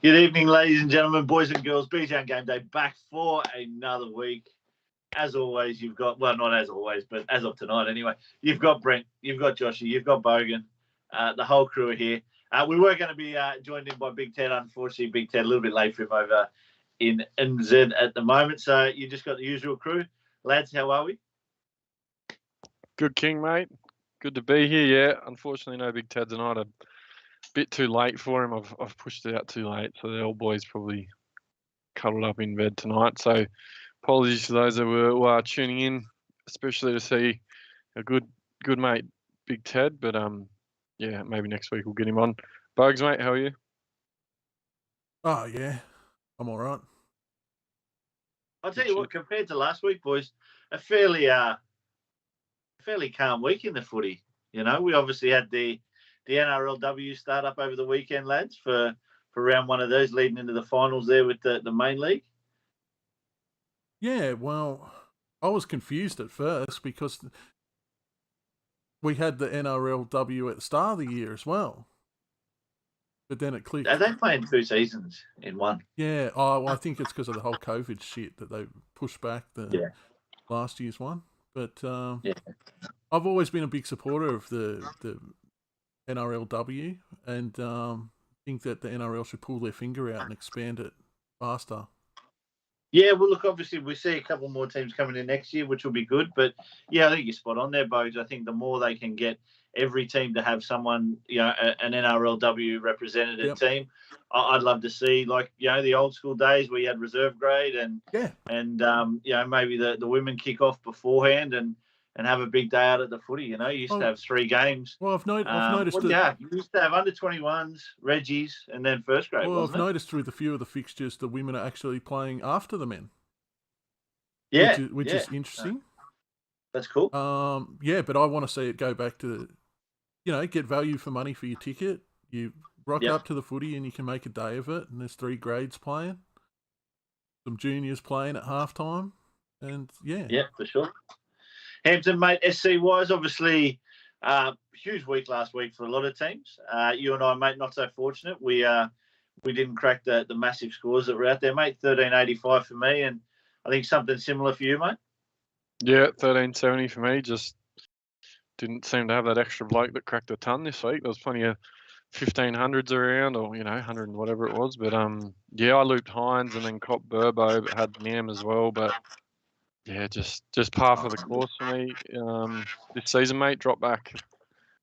Good evening, ladies and gentlemen, boys and girls. BJ and Game Day back for another week. As always, you've got, well, not as always, but as of tonight anyway, you've got Brent, you've got Joshy, you've got Bogan. The whole crew are here. We were going to be joined in by Big Ted. Unfortunately, Big Ted, a little bit late for him over in NZ at the moment. So you just got the usual crew. Lads, how are we? Good King, mate. Good to be here, yeah. Unfortunately, no Big Ted tonight. A bit too late for him. I've pushed it out too late, so the old boy's probably cuddled up in bed tonight. So apologies to those that were tuning in, especially to see a good mate, Big Ted. But yeah, maybe next week we'll get him on. Bugs, mate, how are you? Oh yeah, I'm all right. I'll tell you what, compared to last week, boys, a fairly calm week in the footy. You know, we obviously had the NRLW start up over the weekend, lads, for round one of those, leading into the finals there with the main league. Yeah, well, I was confused at first because we had the NRLW at the start of the year as well. But then it clicked. Are they playing 2 seasons in one? Yeah, well, I think it's because of the whole COVID shit that they pushed back the last year's one. But I've always been a big supporter of the NRLW and think that the NRL should pull their finger out and expand it faster. Yeah, well, look, obviously we see a couple more teams coming in next year, which will be good. But, yeah, I think you're spot on there, Bogues. I think the more they can get every team to have someone, you know, an NRLW representative team, I'd love to see, like, you know, the old school days where you had reserve grade and you know, maybe the women kick off beforehand and have a big day out at the footy. You know, you used to have 3 games. Well, I've noticed that you used to have under 21s, Reggies, and then first grade. Well, I've noticed through the few of the fixtures, the women are actually playing after the men. Yeah, which is interesting. That's cool. Yeah, but I want to see it go back to, you know, get value for money for your ticket. You rock up to the footy and you can make a day of it. And there's 3 grades playing, some juniors playing at halftime, and yeah, for sure. Hampton, mate, SC-wise, obviously, huge week last week for a lot of teams. You and I, mate, not so fortunate. We didn't crack the massive scores that were out there, mate. 1385 for me, and I think something similar for you, mate. Yeah, 1370 for me. Just didn't seem to have that extra bloke that cracked a ton this week. There was plenty of 1500s around, or 100 and whatever it was. But yeah, I looped Hines and then copped Burbo, but had Nam as well. But yeah, just par for the course for me this season, mate. Dropped back, I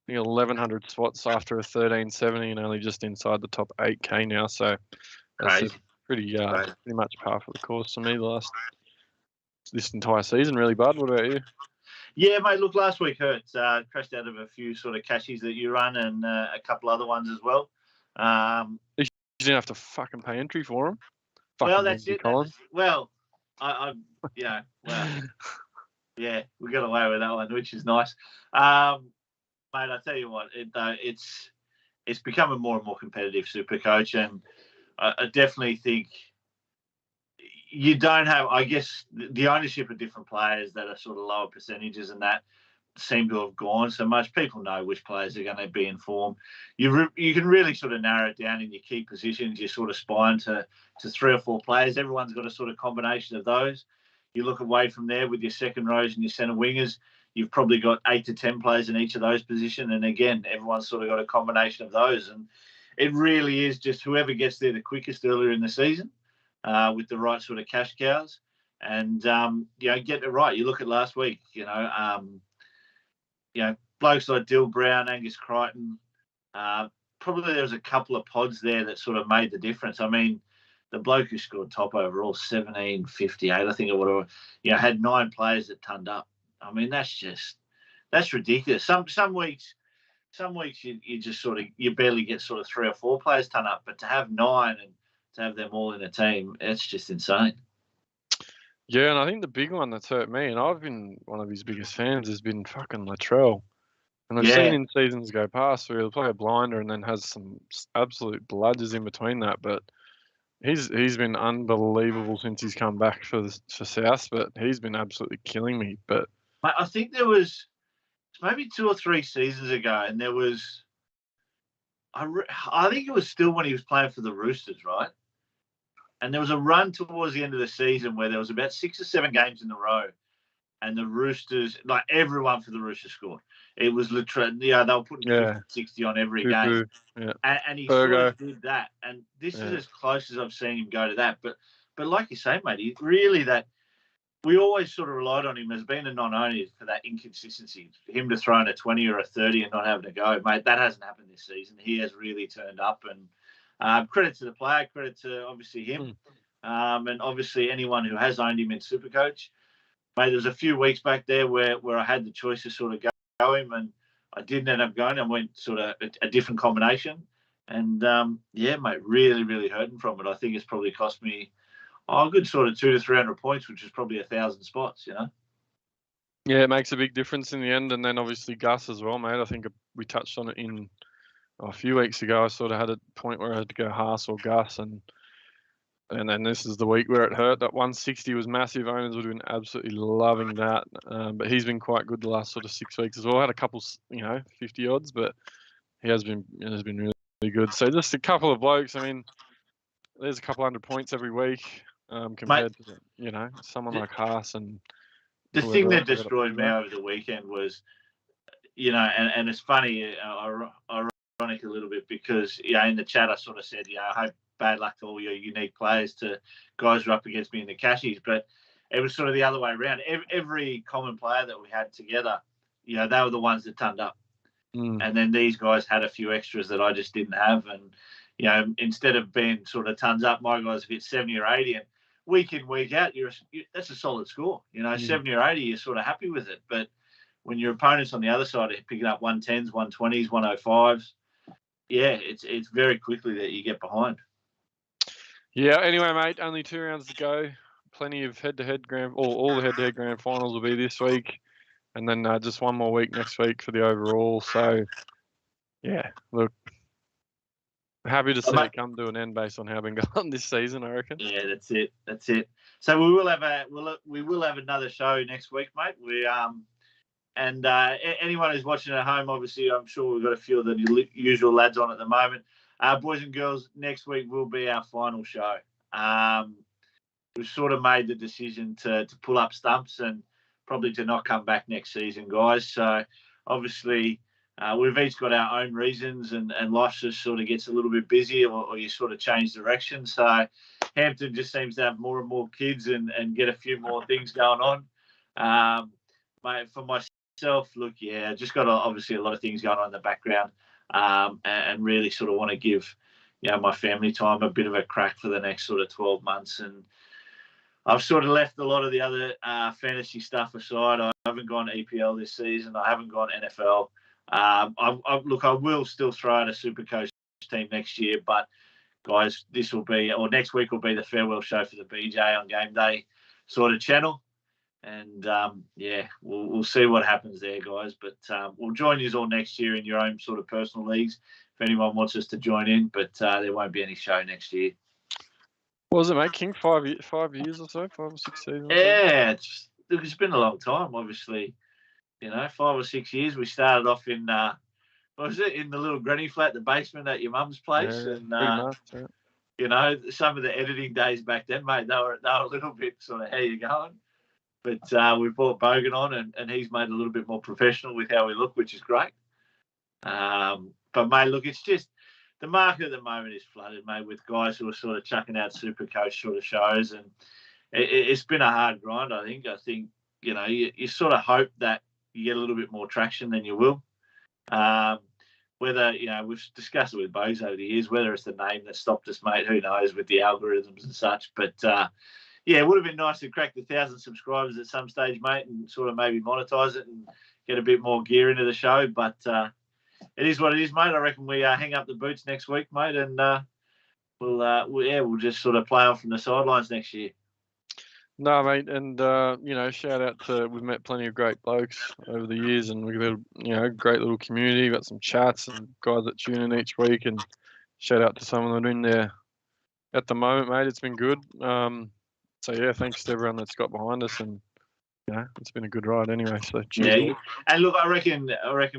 think 1100 spots after a 1370, and only just inside the top 8k now. So that's pretty much par for the course for me this entire season, really, bud. What about you? Yeah, mate, look, last week hurt. Crashed out of a few sort of cashies that you run and a couple other ones as well. You didn't have to fucking pay entry for them. Well, that's it. Well, yeah, we got away with that one, which is nice. Mate, I tell you what, it's becoming more and more competitive, Supercoach, and I definitely think you don't have, I guess, the ownership of different players that are sort of lower percentages and that seem to have gone so much. People know which players are going to be in form. You can really sort of narrow it down in your key positions. You're sort of spine to 3 or 4 players. Everyone's got a sort of combination of those. You look away from there with your second rows and your centre wingers, you've probably got 8 to 10 players in each of those positions. And again, everyone's sort of got a combination of those. And it really is just whoever gets there the quickest earlier in the season with the right sort of cash cows. And, you know, get it right. You look at last week, you know, blokes like Dill Brown, Angus Crichton, probably there was a couple of pods there that sort of made the difference. I mean, the bloke who scored top overall, 1758, I think, or whatever, you know, had 9 players that turned up. I mean, that's ridiculous. Some weeks you just sort of, you barely get sort of 3 or 4 players turn up, but to have 9 and to have them all in a team, it's just insane. Yeah, and I think the big one that's hurt me, and I've been one of his biggest fans, has been fucking Latrell. And I've seen in seasons go past where he'll play a blinder and then has some absolute bludgers in between that. But he's been unbelievable since he's come back for South. But he's been absolutely killing me. But I think there was maybe 2 or 3 seasons ago, and there was I think it was still when he was playing for the Roosters, right? And there was a run towards the end of the season where there was about 6 or 7 games in a row, and the Roosters, like everyone for the Roosters scored. It was literally, they were putting 50, 60 on every game. Yeah. And he sort of did that. And this is as close as I've seen him go to that. But like you say, mate, he really we always sort of relied on him as being a non-owner for that inconsistency. For him to throw in a 20 or a 30 and not having to go, mate, that hasn't happened this season. He has really turned up. And credit to the player, credit to obviously him, and obviously anyone who has owned him in Supercoach. Mate, there's a few weeks back there where I had the choice to sort of go him, and I didn't end up going. I went sort of a different combination. And, mate, really, really hurting from it. I think it's probably cost me a good sort of 200 to 300 points, which is probably 1,000 spots, Yeah, it makes a big difference in the end. And then obviously Gus as well, mate. I think we touched on it a few weeks ago. I sort of had a point where I had to go Haas or Gus, and then this is the week where it hurt. That 160 was massive. Owners would have been absolutely loving that. But he's been quite good the last sort of 6 weeks as well. I had a couple, 50 odds, but he has been really, really good. So just a couple of blokes. I mean, there's a couple hundred points every week compared to someone like Haas and. The thing that destroyed me over the weekend was, and it's funny, ironic a little bit because, in the chat I sort of said, I hope bad luck to all your unique players, to guys who are up against me in the cashies. But it was sort of the other way around. Every common player that we had together, they were the ones that turned up. And then these guys had a few extras that I just didn't have. And, instead of being sort of tons up, my guys hit 70 or 80. And week in, week out, that's a solid score. 70 or 80, you're sort of happy with it. But when your opponents on the other side are picking up 110s, 120s, 105s, it's very quickly that you get behind. Yeah, anyway, mate, only 2 rounds to go. Plenty of head-to-head all the head-to-head grand finals will be this week. And then just one more week next week for the overall. So, look, happy to see it come to an end based on how we've been going this season, I reckon. Yeah, that's it. So we will have another show next week, mate. And anyone who's watching at home, obviously, I'm sure we've got a few of the usual lads on at the moment. Boys and girls, next week will be our final show. We've sort of made the decision to pull up stumps and probably to not come back next season, guys. So obviously we've each got our own reasons, and life just sort of gets a little bit busy, or you sort of change direction. So Hampton just seems to have more and more kids and get a few more things going on. Mate, for myself, look, just got obviously a lot of things going on in the background, and really sort of want to give my family time a bit of a crack for the next sort of 12 months. And I've sort of left a lot of the other fantasy stuff aside. I haven't gone EPL this season. I haven't gone NFL. I will still throw out a Supercoach team next year, but guys, next week will be the farewell show for the BJ on Gameday sort of channel. And we'll see what happens there, guys. But we'll join you all next year in your own sort of personal leagues if anyone wants us to join in. But there won't be any show next year. What was it, mate? King, 5 years or so, 5 or 6 seasons? Yeah, it's been a long time, obviously. 5 or 6 years. We started off in what was it, in the little granny flat, the basement at your mum's place, and some of the editing days back then, mate, they were a little bit sort of how you going. But we brought Bogan on, and he's made it a little bit more professional with how we look, which is great. But mate, look, it's just the market at the moment is flooded, mate, with guys who are sort of chucking out Supercoach sort of shows, and it's been a hard grind. I think you sort of hope that you get a little bit more traction than you will. Whether we've discussed it with Bogues over the years, whether it's the name that stopped us, mate, who knows, with the algorithms and such. But it would have been nice to crack the 1,000 subscribers at some stage, mate, and sort of maybe monetize it and get a bit more gear into the show. But it is what it is, mate. I reckon we hang up the boots next week, mate, and we'll just sort of play on from the sidelines next year. No, mate, and shout out to, we've met plenty of great blokes over the years, and we've got a great little community. We've got some chats and guys that tune in each week, and shout out to someone that are in there at the moment, mate. It's been good. So thanks to everyone that's got behind us, and it's been a good ride anyway. So cheers. Yeah, and look, I reckon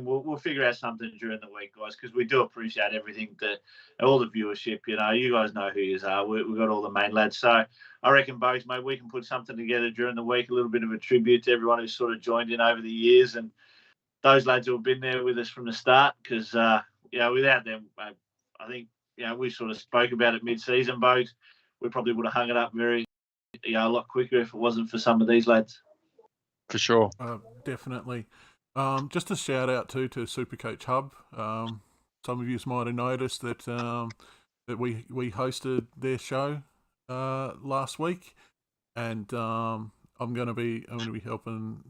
we'll figure out something during the week, guys, because we do appreciate everything that all the viewership. You guys know who you are. We've got all the main lads, so I reckon, both, mate, we can put something together during the week, a little bit of a tribute to everyone who's sort of joined in over the years, and those lads who have been there with us from the start. Because without them, mate, I think we sort of spoke about it mid-season, Bogues. We probably would have hung it up a lot quicker if it wasn't for some of these lads. For sure. Definitely. Just a shout out to Supercoach Hub. Some of you might have noticed that that we hosted their show last week, and I'm going to be helping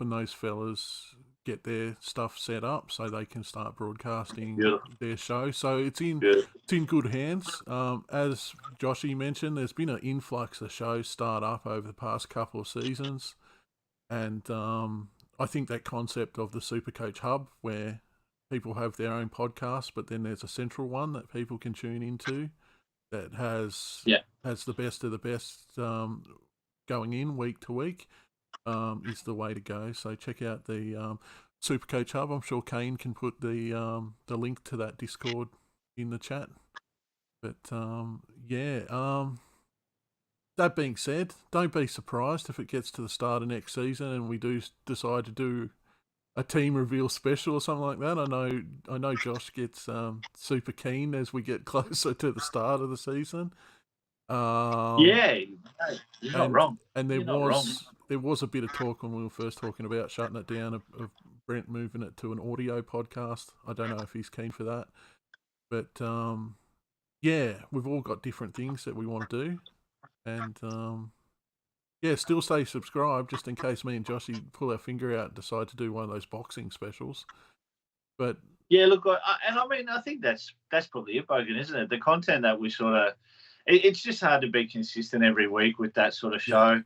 those fellas get their stuff set up so they can start broadcasting their show. So it's in good hands. As Joshy mentioned, there's been an influx of shows start up over the past couple of seasons, and I think that concept of the Supercoach Hub, where people have their own podcast, but then there's a central one that people can tune into that has the best of the best going in week to week, is the way to go. So check out the Supercoach Hub. I'm sure Kane can put the link to that Discord in the chat. But that being said, don't be surprised if it gets to the start of next season and we do decide to do a team reveal special or something like that. I know Josh gets super keen as we get closer to the start of the season. You're not wrong. And there was a bit of talk when we were first talking about shutting it down of Brent moving it to an audio podcast. I don't know if he's keen for that, but we've all got different things that we want to do, and still stay subscribed just in case me and Joshy pull our finger out and decide to do one of those boxing specials. But yeah, look, I think that's probably it, Bogan, isn't it? The content that we sort of, it's just hard to be consistent every week with that sort of show,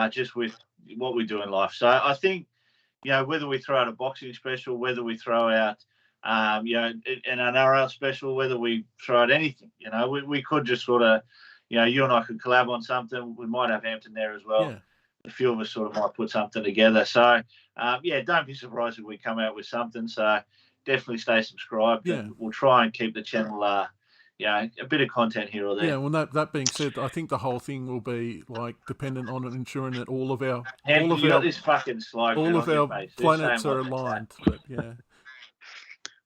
just with what we do in life. So I think, whether we throw out a boxing special, whether we throw out, an NRL special, whether we throw out anything, we could just sort of, you and I could collab on something. We might have Hampton there as well. Yeah. A few of us sort of might put something together. So, don't be surprised if we come out with something. So definitely stay subscribed. Yeah. And we'll try and keep the channel, a bit of content here or there. Yeah, well, that being said, I think the whole thing will be dependent on ensuring that all of our this fucking slide. All of our planets are aligned. But yeah.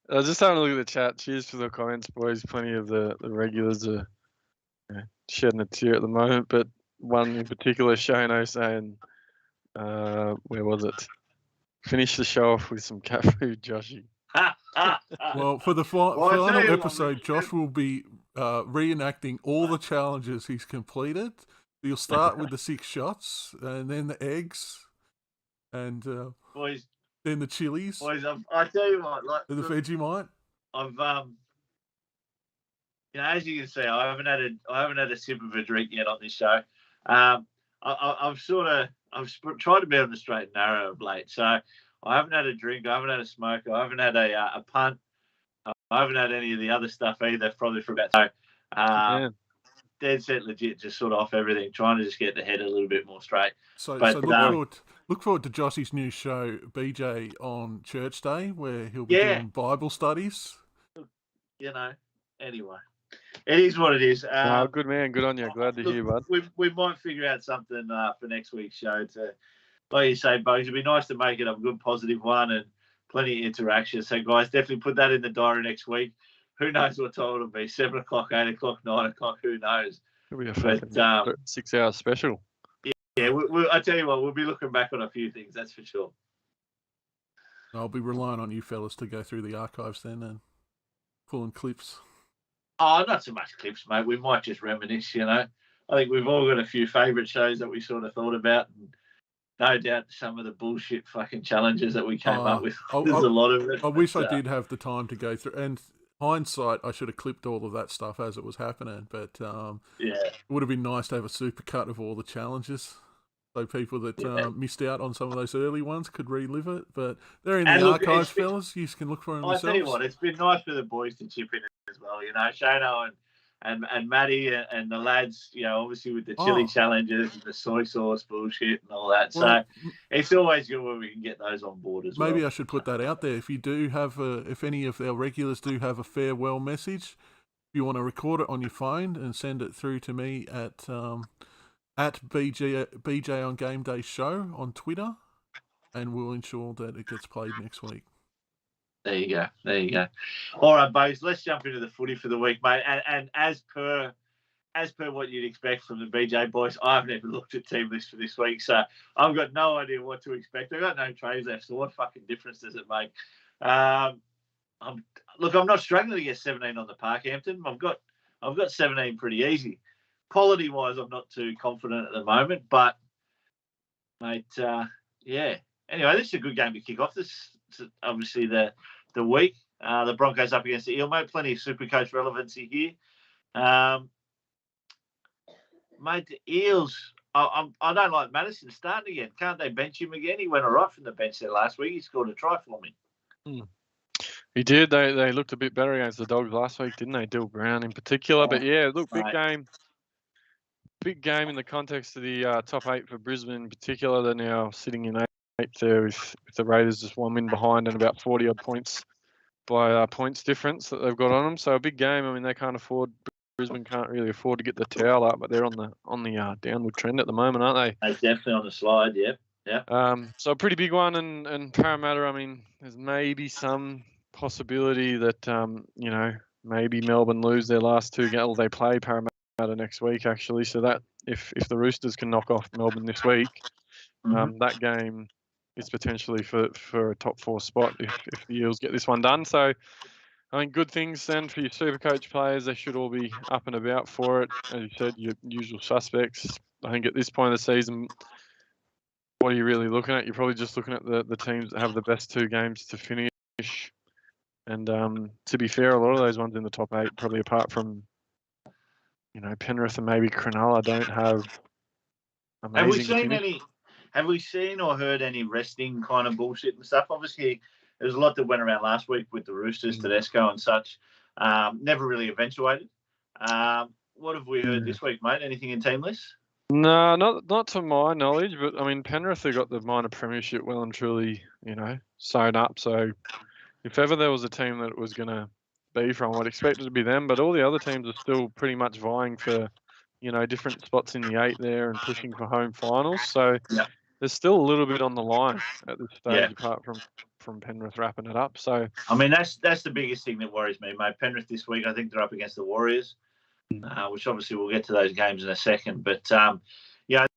I was just having a look at the chat. Cheers for the comments, boys. Plenty of the regulars are shedding a tear at the moment, but one in particular, Shano, saying, where was it? Finish the show off with some cat food, Joshy. Well, for the final episode, Josh will be reenacting all the challenges he's completed. You'll start with the 6 shots, and then the eggs, and boys, then the chilies. Boys, I tell you what, the Vegemite. I've as you can see, I haven't had a sip of a drink yet on this show. I've tried to be on the straight and narrow of late, so I haven't had a drink, I haven't had a smoke, I haven't had a punt, I haven't had any of the other stuff either. Probably for about dead set legit, just sort of off everything, trying to just get the head a little bit more straight. So look forward to Joshy's new show, BJ, on Church Day, where he'll be doing Bible studies. Anyway, it is what it is. Good man, good on you. Glad to hear, bud. We might figure out something for next week's show to, like you say, Bugs. It'd be nice to make it a good, positive one and plenty of interaction. So, guys, definitely put that in the diary next week. Who knows what time it'll be? 7 o'clock, 8 o'clock, 9 o'clock. Who knows? It'll be a 6-hour special. Yeah. I tell you what, we'll be looking back on a few things. That's for sure. I'll be relying on you fellas to go through the archives then and pulling clips. Oh, not so much clips, mate. We might just reminisce, I think we've all got a few favourite shows that we sort of thought about. And no doubt some of the bullshit fucking challenges that we came up with. There's a lot of it. I wish I did have the time to go through. And hindsight, I should have clipped all of that stuff as it was happening. But it would have been nice to have a super cut of all the challenges. So people that missed out on some of those early ones could relive it. But they're in the archives, fellas. You can look for them yourselves. I tell you what, it's been nice for the boys to chip in as well. Shano and and Matty and the lads, obviously with the chili challenges and the soy sauce bullshit and all that. Well, so it's always good when we can get those on board as well. Maybe I should put that out there. If you do have, if any of our regulars do have a farewell message, if you want to record it on your phone and send it through to me at BJ on Game Day Show on Twitter, and we'll ensure that it gets played next week. There you go. All right, boys, let's jump into the footy for the week, mate. And as per what you'd expect from the BJ boys, I've never looked at team list for this week, so I've got no idea what to expect. I've got no trades left, so what fucking difference does it make? I'm not struggling to get 17 on the park, Hampton. I've got 17 pretty easy. Quality-wise, I'm not too confident at the moment, but, mate, yeah. Anyway, this is a good game to kick off. This is obviously the week. The Broncos up against the Eel, mate. Plenty of Supercoach relevancy here. Mate, the Eels, I don't like Madison starting again. Can't they bench him again? He went all right from the bench there last week. He scored a try for me. He did. They looked a bit better against the Dogs last week, didn't they? Dill Brown in particular. But yeah, look, big game. Big game in the context of the top 8 for Brisbane in particular. They're now sitting in 8th there with the Raiders just 1 win behind and about 40 odd points by points difference that they've got on them. So a big game. I mean, Brisbane can't really afford to get the towel up, but they're on the downward trend at the moment, aren't they? They're definitely on the slide, yeah. So a pretty big one, and Parramatta. I mean, there's maybe some possibility that maybe Melbourne lose their last 2 games. They play Parramatta next week actually, so that if the Roosters can knock off Melbourne this week, that game is potentially for a top 4 spot if the Eels get this one done. So I mean, good things then for your Supercoach players. They should all be up and about for it. As you said, your usual suspects. I think at this point of the season, what are you really looking at? You're probably just looking at the teams that have the best 2 games to finish. And to be fair, a lot of those ones in the top 8, probably apart from Penrith and maybe Cronulla, don't have amazing. Have we seen or heard any resting kind of bullshit and stuff? Obviously, there was a lot that went around last week with the Roosters, Tedesco and such. Never really eventuated. What have we heard this week, mate? Anything in team lists? No, not to my knowledge. But I mean, Penrith have got the minor premiership well and truly, sewn up. So if ever there was a team that it was going to be from, I'd expect it to be them. But all the other teams are still pretty much vying for, different spots in the 8 there and pushing for home finals. So there's still a little bit on the line at this stage, apart from Penrith wrapping it up. So I mean, that's the biggest thing that worries me, mate. Penrith this week, I think they're up against the Warriors, which obviously we'll get to those games in a second. But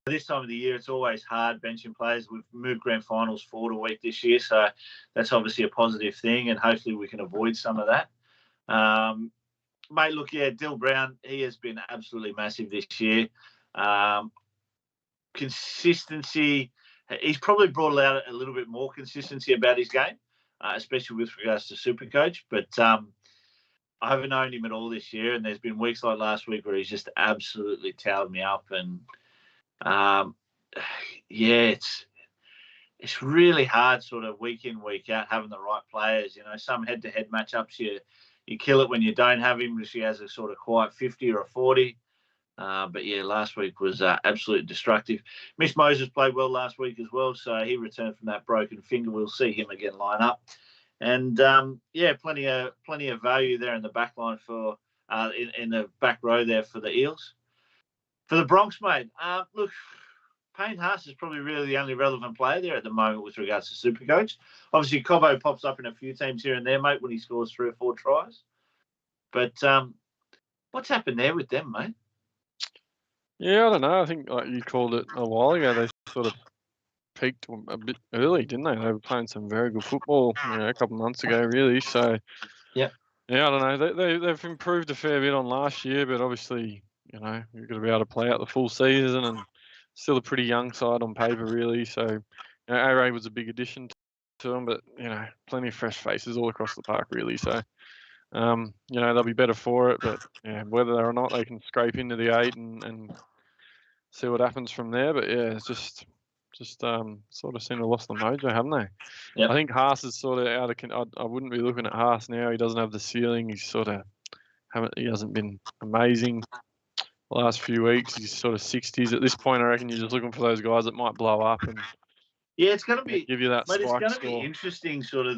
this time of the year, it's always hard benching players. We've moved grand finals forward a week this year, so that's obviously a positive thing, and hopefully we can avoid some of that. Mate, look, Dill Brown, he has been absolutely massive this year. Consistency, he's probably brought out a little bit more consistency about his game, especially with regards to Supercoach. But I haven't known him at all this year, and there's been weeks like last week where he's just absolutely towered me up. And it's really hard, sort of week in, week out, having the right players. Some head-to-head matchups, you kill it when you don't have him, because he has a sort of quiet 50 or a 40. But last week was absolutely destructive. Miss Moses played well last week as well, so he returned from that broken finger. We'll see him again line up, and plenty of value there in the back line for in the back row there for the Eels. For the Bronx, mate, look, Payne Haas is probably really the only relevant player there at the moment with regards to Supercoach. Obviously, Cobbo pops up in a few teams here and there, mate, when he scores 3 or 4 tries. But what's happened there with them, mate? Yeah, I don't know. I think like you called it a while ago, they sort of peaked a bit early, didn't they? They were playing some very good football, a couple of months ago, really. So yeah, I don't know. They've improved a fair bit on last year, but obviously, you've got to be able to play out the full season, and still a pretty young side on paper, really. So A-Ray was a big addition to them, but plenty of fresh faces all across the park, really. So they'll be better for it, but whether or not they can scrape into the 8 and see what happens from there. But it's just sort of seem to have lost the mojo, haven't they? Yep. I think Haas is sort of out of. I wouldn't be looking at Haas now. He doesn't have the ceiling. He's sort of He hasn't been amazing the last few weeks. He's sort of 60s at this point. I reckon you're just looking for those guys that might blow up and it's going to be give you that mate, spike it's going to be interesting, sort of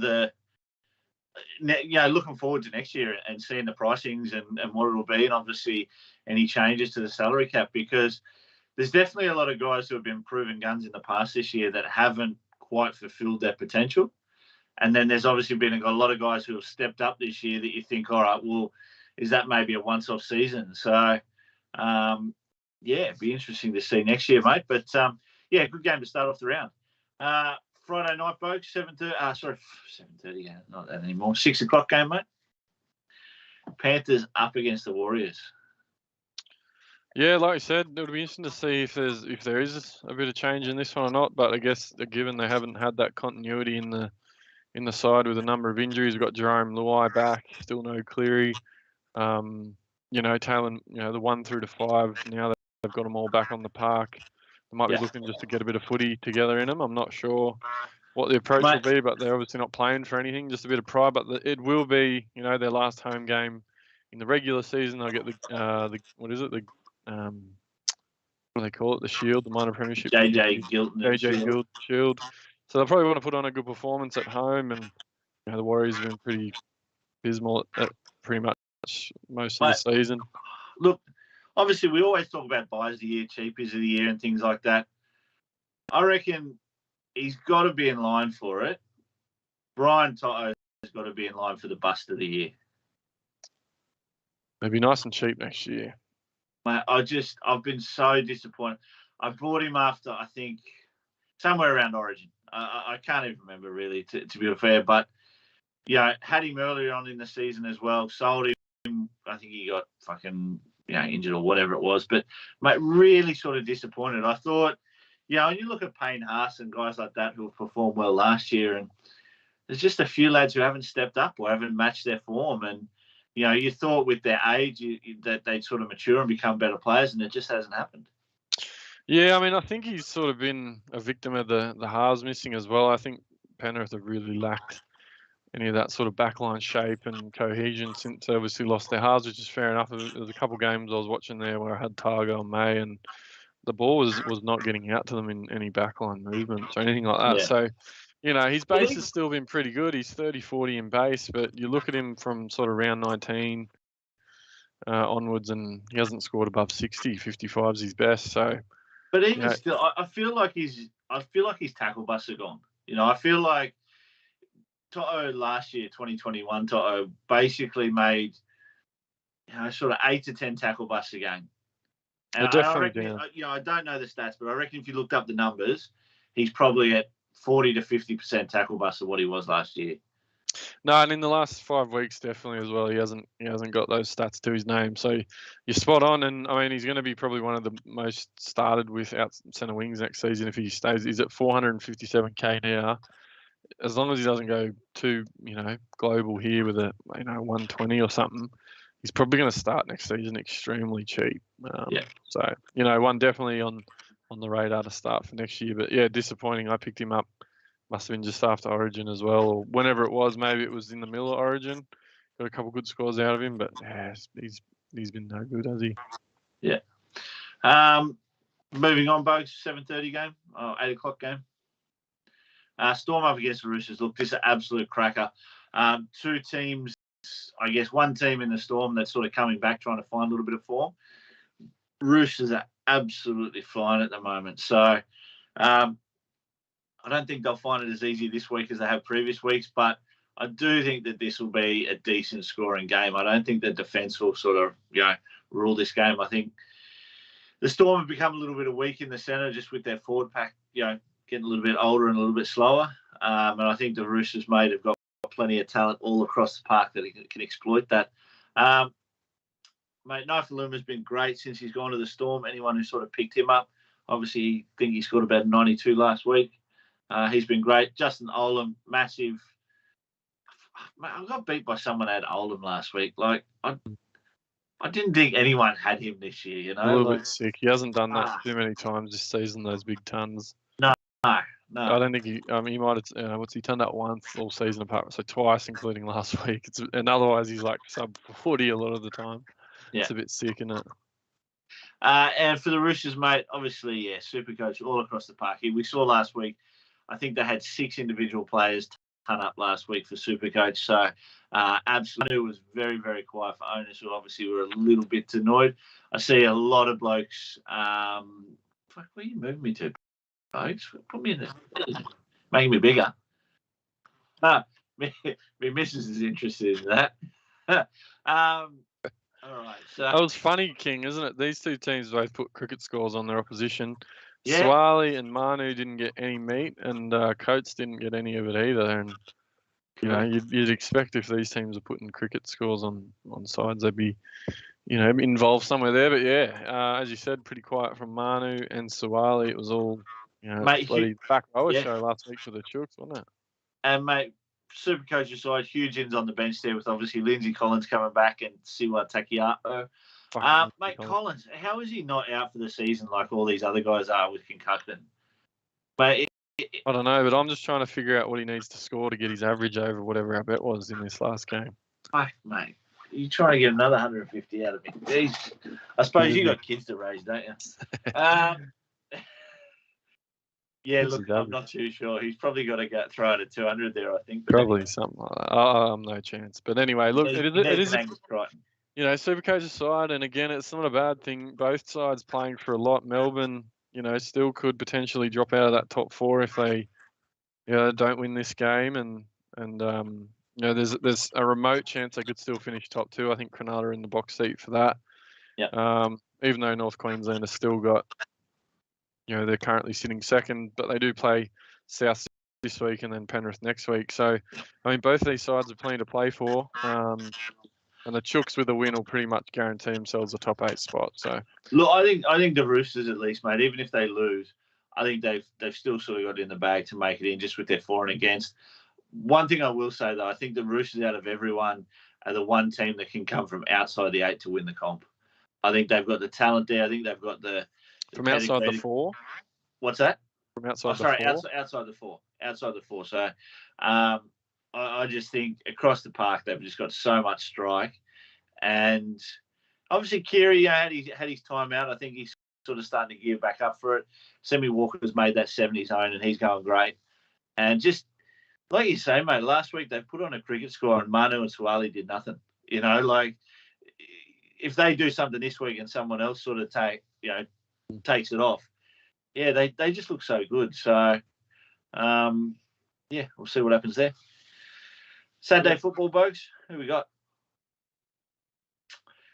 looking forward to next year and seeing the pricings and what it'll be, and obviously any changes to the salary cap, because there's definitely a lot of guys who have been proven guns in the past this year that haven't quite fulfilled their potential. And then there's obviously been a lot of guys who have stepped up this year that you think, all right, well, is that maybe a once-off season? So, it'd be interesting to see next year, mate. But, good game to start off the round. Friday night, folks, 7:30. 7:30. Yeah, not that anymore. 6 o'clock game, mate. Panthers up against the Warriors. Yeah, like you said, it'll be interesting to see if there is a bit of change in this one or not. But I guess given they haven't had that continuity in the side with a number of injuries, we've got Jerome Luai back, still no Cleary. Talon, the 1 through to 5. Now that they've got them all back on the park, they might be looking just to get a bit of footy together in them. I'm not sure what the approach will be, but they're obviously not playing for anything, just a bit of pride. But it will be, their last home game in the regular season. They'll get the what is it? What do they call it? The Shield, the minor premiership. JJ Guild Shield. So they'll probably want to put on a good performance at home, and the Warriors have been pretty abysmal at pretty much most of the season. Look, obviously we always talk about buys of the year, cheapies of the year, and things like that. I reckon he's got to be in line for it. Brian Toto has got to be in line for the bust of the year. They'd be nice and cheap next year. Mate, I've been so disappointed. I bought him after, I think, somewhere around Origin. I can't even remember really, to be fair. But, had him earlier on in the season as well. Sold him. I think he got fucking, injured or whatever it was. But, mate, really sort of disappointed. I thought, when you look at Payne Haas and guys like that who have performed well last year, and there's just a few lads who haven't stepped up or haven't matched their form. And, you thought with their age that they'd sort of mature and become better players, and it just hasn't happened. Yeah, I mean, I think he's sort of been a victim of the halves missing as well. I think Penrith have really lacked any of that sort of backline shape and cohesion since they obviously lost their halves, which is fair enough. There was a couple of games I was watching there where I had Targa on May, and the ball was not getting out to them in any backline movements or anything like that. Yeah. So, his base has still been pretty good. He's 30-40 in base, but you look at him from sort of round 19 onwards, and he hasn't scored above 60. 55 is his best. So, but even still, I feel like his tackle busts are gone. I feel like Toto last year, 2021, Toto basically made sort of 8 to 10 tackle busts a game. And I reckon, I don't know the stats, but I reckon if you looked up the numbers, he's probably at 40 to 50% tackle bust of what he was last year. No, and in the last 5 weeks, definitely as well, he hasn't got those stats to his name. So you're spot on, and I mean he's going to be probably one of the most started with out centre wings next season if he stays. He's at 457k now. As long as he doesn't go too global here with a 120 or something, he's probably going to start next season extremely cheap. So one definitely on the radar to start for next year. But yeah, disappointing. I picked him up. Must have been just after Origin as well, or whenever it was. Maybe it was in the middle of Origin. Got a couple good scores out of him, but he's been no good, has he? Yeah. Moving on, Bogues. 7:30 game, 8 o'clock game. Storm up against the Roosters. Look, this is an absolute cracker. Two teams, I guess one team in the Storm that's sort of coming back, trying to find a little bit of form. Roosters are absolutely flying at the moment. So I don't think they'll find it as easy this week as they have previous weeks, but I do think that this will be a decent scoring game. I don't think the defence will sort of, rule this game. I think the Storm have become a little bit weak in the centre just with their forward pack, getting a little bit older and a little bit slower. And I think the Roosters, mate, have got plenty of talent all across the park that can exploit that. Mate, Naifaluma's been great since he's gone to the Storm. Anyone who sort of picked him up, obviously, I think he scored about 92 last week. He's been great. Justin Olam, massive. Mate, I got beat by someone at Olam last week. Like, I didn't think anyone had him this year, A little bit sick. He hasn't done that too many times this season, those big tons. No. No. I don't think he might have. What's he done that once all season apart? So twice, including last week. And otherwise he's like sub 40 a lot of the time. Yeah. It's a bit sick, isn't it? And for the Roosters, mate, obviously, yeah, Supercoach all across the park. We saw last week, I think they had 6 individual players turn up last week for Supercoach. So, absolutely, it was very, very quiet for owners who obviously were a little bit annoyed. I see a lot of blokes. Fuck, where you moving me to, folks? Put me in there. Making me bigger. My missus is interested in that. All right. So that was funny, King, isn't it? These two teams both put cricket scores on their opposition. Yeah. Swally and Manu didn't get any meat, and Coates didn't get any of it either. And you know, you'd expect if these teams are putting cricket scores on sides, they'd be, you know, involved somewhere there. But yeah, as you said, pretty quiet from Manu and Swali. It was all, you know, Mate, bloody back rower yeah. show last week for the Chooks, wasn't it? And mate, Supercoach side, huge ins on the bench there with obviously Lindsay Collins coming back and Siwa Takiapo. Mate, Collins, how is he not out for the season like all these other guys are with concussion? Mate, I don't know, but I'm just trying to figure out what he needs to score to get his average over whatever our bet was in this last game. Mate, you trying to get another 150 out of me? Jeez. I suppose you got kids to raise, don't you? Yeah, look, I'm not too sure. He's probably got to throw it at 200 there, I think. But probably something like that. No chance. But anyway, look, it is you know, Supercoach's side, and again, it's not a bad thing. Both sides playing for a lot. Melbourne, you know, still could potentially drop out of that top 4 if they, you know, don't win this game, and you know, there's a remote chance they could still finish top 2. I think Cronulla are in the box seat for that. Yeah. Even though North Queensland has still got, you know, they're currently sitting second, but they do play South this week and then Penrith next week. So, I mean, both of these sides have plenty to play for. And the Chooks with a win will pretty much guarantee themselves a top 8 spot. So, look, I think the Roosters at least, mate, even if they lose, I think they've still sort of got it in the bag to make it in just with their for and against. One thing I will say though, I think the Roosters out of everyone are the one team that can come from outside the 8 to win the comp. I think they've got the talent there. I think they've got the from outside the 4. What's that? From outside the 4. Outside the 4. Outside the 4. So, I just think across the park they've just got so much strike, and obviously Keary had his time out. I think he's sort of starting to gear back up for it. Semi Walker's made that 70s own, and he's going great. And just like you say, mate, last week they put on a cricket score, and Manu and Swali did nothing. You know, like if they do something this week and someone else sort of takes it off, yeah, they just look so good. So, yeah, we'll see what happens there. Saturday football, Bogues. Who we got?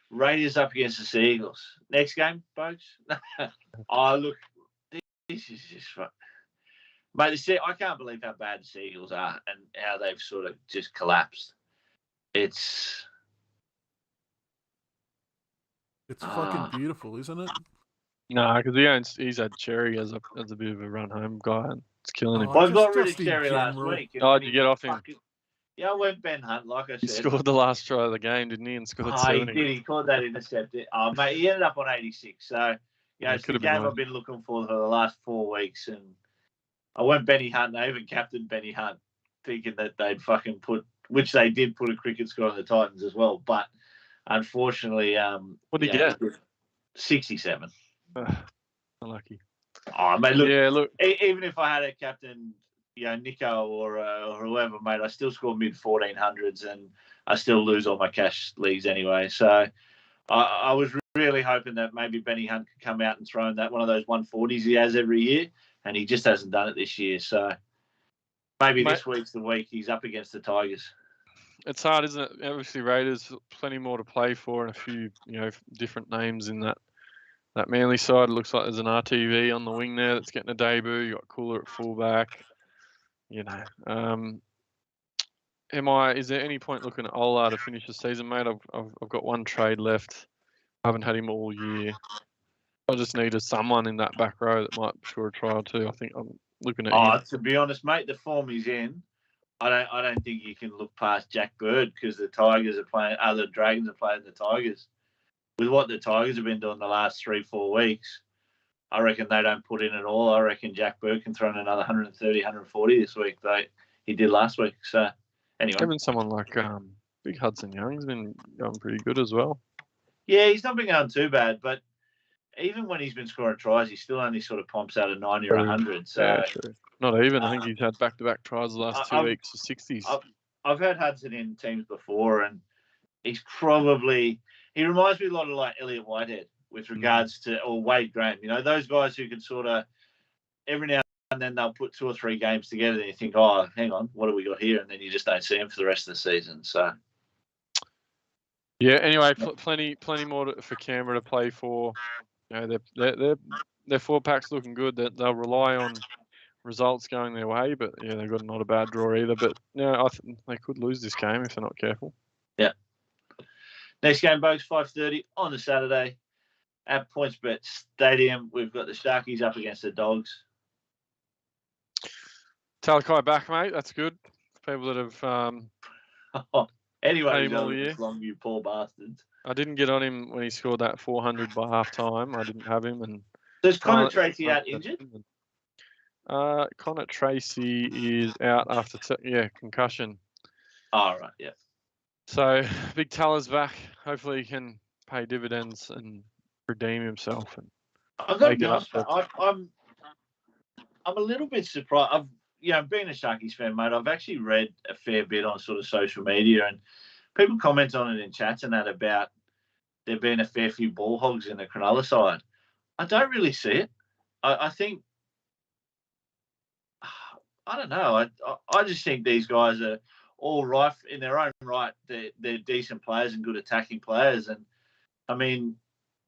Raiders up against the Seagulls. Next game, Bogues. Oh, look, this is just fun. Mate, I can't believe how bad the Seagulls are and how they've sort of just collapsed. It's fucking beautiful, isn't it? No, because he's had Cherry as a bit of a run home guy, and it's killing him. I got rid of Cherry last week. Oh, did you get off him? Yeah, I went Ben Hunt, like I said. He scored the last try of the game, didn't he? And scored 70. He did. He caught that intercept. Oh, mate, he ended up on 86. So, you know, it's the game I've been looking for the last 4 weeks. And I went Benny Hunt. And I even captained Benny Hunt, thinking that they'd fucking which they did put a cricket score on the Titans as well. But unfortunately, what did he get? 67. Unlucky. Oh, mate, look. Yeah, look. Even if I had a captain, you know, Nico or whoever, mate, I still score mid 1400s and I still lose all my cash leagues anyway. So I was really hoping that maybe Benny Hunt could come out and throw in that one of those 140s he has every year, and he just hasn't done it this year. So maybe this week's the week he's up against the Tigers. It's hard, isn't it? Obviously, Raiders plenty more to play for, and a few, you know, different names in that Manly side. It looks like there's an RTV on the wing there that's getting a debut. You got Cooler at fullback. You know, is there any point looking at Ola to finish the season, mate? I've got one trade left. I haven't had him all year. I just needed someone in that back row that might score a try or two. I think I'm looking at him. To be honest, mate, the form he's in, I don't think you can look past Jack Bird because the Tigers are playing. The Dragons are playing the Tigers. With what the Tigers have been doing the last 3-4 weeks, I reckon they don't put in at all. I reckon Jack Burke can throw in another 130, 140 this week. He did last week. So, anyway. Even someone like Big Hudson Young's been going pretty good as well. Yeah, he's not been going too bad, but even when he's been scoring tries, he still only sort of pumps out a 90 or 100. So yeah, true. Not even. I think he's had back-to-back tries the last 2 weeks for 60s. I've had Hudson in teams before, and he's probably he reminds me a lot of like Elliot Whitehead with regards to or Wade Graham. You know, those guys who can sort of every now and then they'll put 2 or 3 games together, and you think, oh, hang on, what have we got here? And then you just don't see him for the rest of the season. So. Yeah. Anyway, plenty more for Canberra to play for. You know, their 4-pack's looking good. They'll rely on results going their way, but yeah, they've got not a bad draw either. But yeah, I think they could lose this game if they're not careful. Yeah. Next game, Bogues, 5:30 on the Saturday at PointsBet Stadium. We've got the Sharkies up against the Dogs. Talakai back, mate. That's good. People that have. Anyway, he's all year. Long, you poor bastards. I didn't get on him when he scored that 400 by half time. I didn't have him. And is Connor Tracy out injured? Connor Tracy is out after concussion. Oh, right, yeah. So Big Taller's back. Hopefully he can pay dividends and redeem himself. And I've got to be honest, I'm a little bit surprised. Being a Sharkies fan, mate, I've actually read a fair bit on sort of social media, and people comment on it in chats and that about there being a fair few ball hogs in the Cronulla side. I don't really see it. I think, I don't know. I just think these guys are all right in their own right. They're decent players and good attacking players. And, I mean,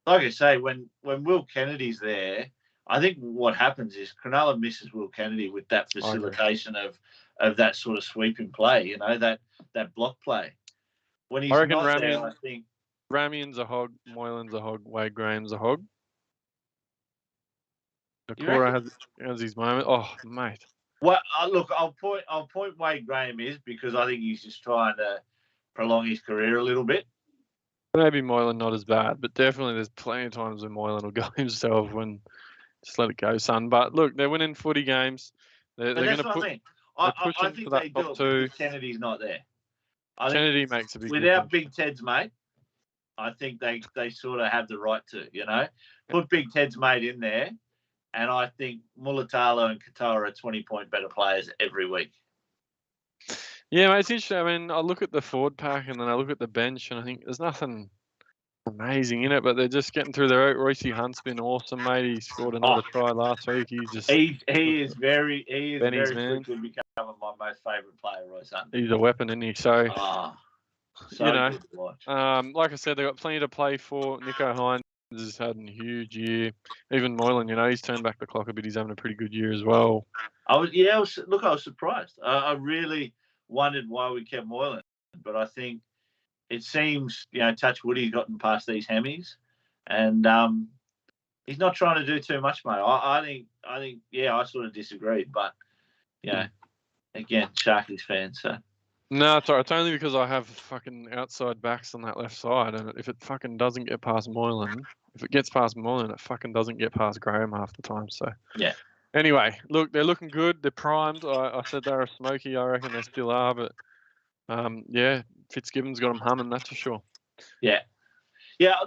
like I say, when Will Kennedy's there, I think what happens is Cronulla misses Will Kennedy with that facilitation of that sort of sweeping play, you know, that block play. When he's not there, I think Ramian's a hog, Moylan's a hog, Wade Graham's a hog. Nakora has his moment. Oh, mate. Well, look, I'll point Wade Graham is because I think he's just trying to prolong his career a little bit. Maybe Moylan not as bad, but definitely there's plenty of times when Moylan will go himself when just let it go, son. But look, they're winning footy games. They're going to put. I think they do it because Kennedy's not there. Kennedy makes a big without difference. Big Ted's mate. I think they sort of have the right to, you know, put Big Ted's mate in there, and I think Mulatalo and Katoa are 20-point better players every week. Yeah, mate, it's interesting. I mean, I look at the forward pack and then I look at the bench, and I think there's nothing amazing in it, but they're just getting through their. Royce Hunt's been awesome, mate. He scored another try last week. He is very quickly becoming my most favourite player, Royce Hunt. He's a weapon, isn't he? So you know, good to watch. Like I said, they've got plenty to play for. Nico Hines has had a huge year. Even Moylan, you know, he's turned back the clock a bit. He's having a pretty good year as well. I was surprised. I really wondered why we kept Moylan, but I think it seems, you know, touch wood, he's gotten past these Hemis, and he's not trying to do too much, mate. I think, I sort of disagree, but you know, again, Sharkies fan, so. No, it's all right. It's only because I have fucking outside backs on that left side, and if it fucking doesn't get past Moylan, if it gets past Moylan, it fucking doesn't get past Graham half the time. So yeah. Anyway, look, they're looking good. They're primed. I said they were smoky. I reckon they still are, but Fitzgibbon's got them humming. That's for sure. Yeah.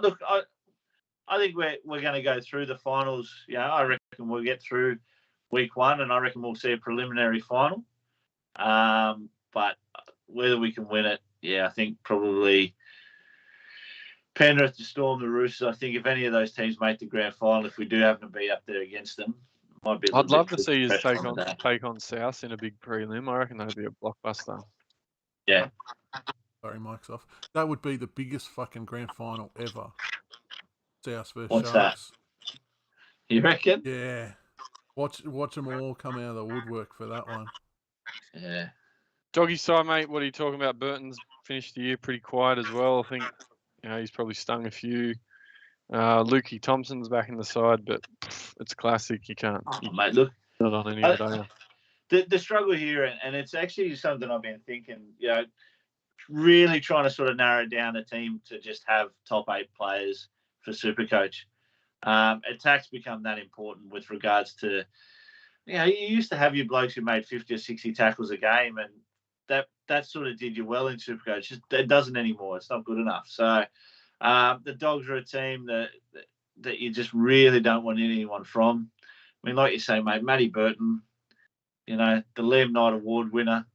Look, I think we're going to go through the finals. Yeah, I reckon we'll get through week 1, and I reckon we'll see a preliminary final. But whether we can win it, I think probably Penrith, the Storm, the Roosters. I think if any of those teams make the grand final, if we do happen to be up there against them, might be. I'd love to see you take on South in a big prelim. I reckon that'd be a blockbuster. Yeah. Sorry, mic's off. That would be the biggest fucking grand final ever. South versus What's Sharks. That? You reckon? Yeah. Watch them all come out of the woodwork for that one. Yeah. Doggy side, mate, what are you talking about? Burton's finished the year pretty quiet as well. I think he's probably stung a few. Lukey Thompson's back in the side, but it's classic. You can't. Mate, look. Not on any of it, the struggle here, and it's actually something I've been thinking, really trying to sort of narrow down a team to just have top 8 players for Supercoach. Attack's become that important with regards to, you used to have your blokes who made 50 or 60 tackles a game, and that sort of did you well in Supercoach. It doesn't anymore. It's not good enough. So the Dogs are a team that you just really don't want anyone from. I mean, like you say, mate, Matty Burton, the Liam Knight Award winner.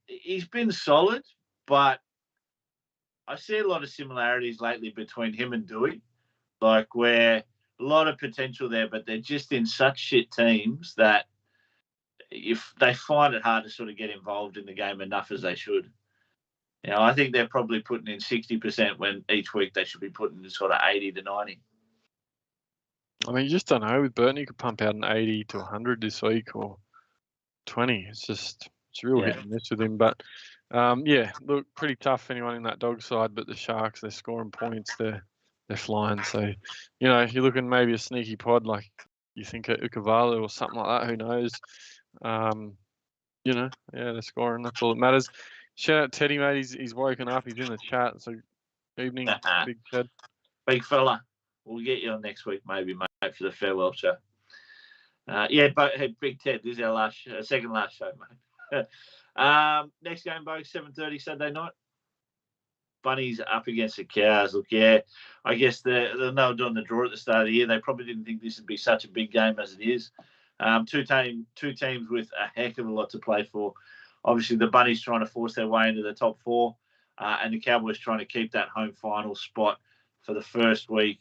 He's been solid, but I see a lot of similarities lately between him and Dewey, like where a lot of potential there, but they're just in such shit teams that if they find it hard to sort of get involved in the game enough as they should. I think they're probably putting in 60% when each week they should be putting in sort of 80 to 90. I mean, you just don't know. With Burton, you could pump out an 80 to 100 this week or 20. It's real hit and miss with him. But, look, pretty tough for anyone in that dog side. But the Sharks, they're scoring points. They're flying. So, you're looking maybe a sneaky pod like you think at Ukavalu or something like that. Who knows? They're scoring. That's all that matters. Shout out Teddy, mate. He's woken up. He's in the chat. So, evening, Big Ted. Big fella. We'll get you on next week, maybe, mate, for the farewell show. But hey, Big Ted, this is our second last show, mate. Next game, folks, 7:30 Saturday night. Bunnies up against the Cows. Look, I guess they were doing the draw at the start of the year. They probably didn't think this would be such a big game as it is. Two teams with a heck of a lot to play for. Obviously, the Bunnies trying to force their way into the top four, and the Cowboys trying to keep that home final spot for the first week,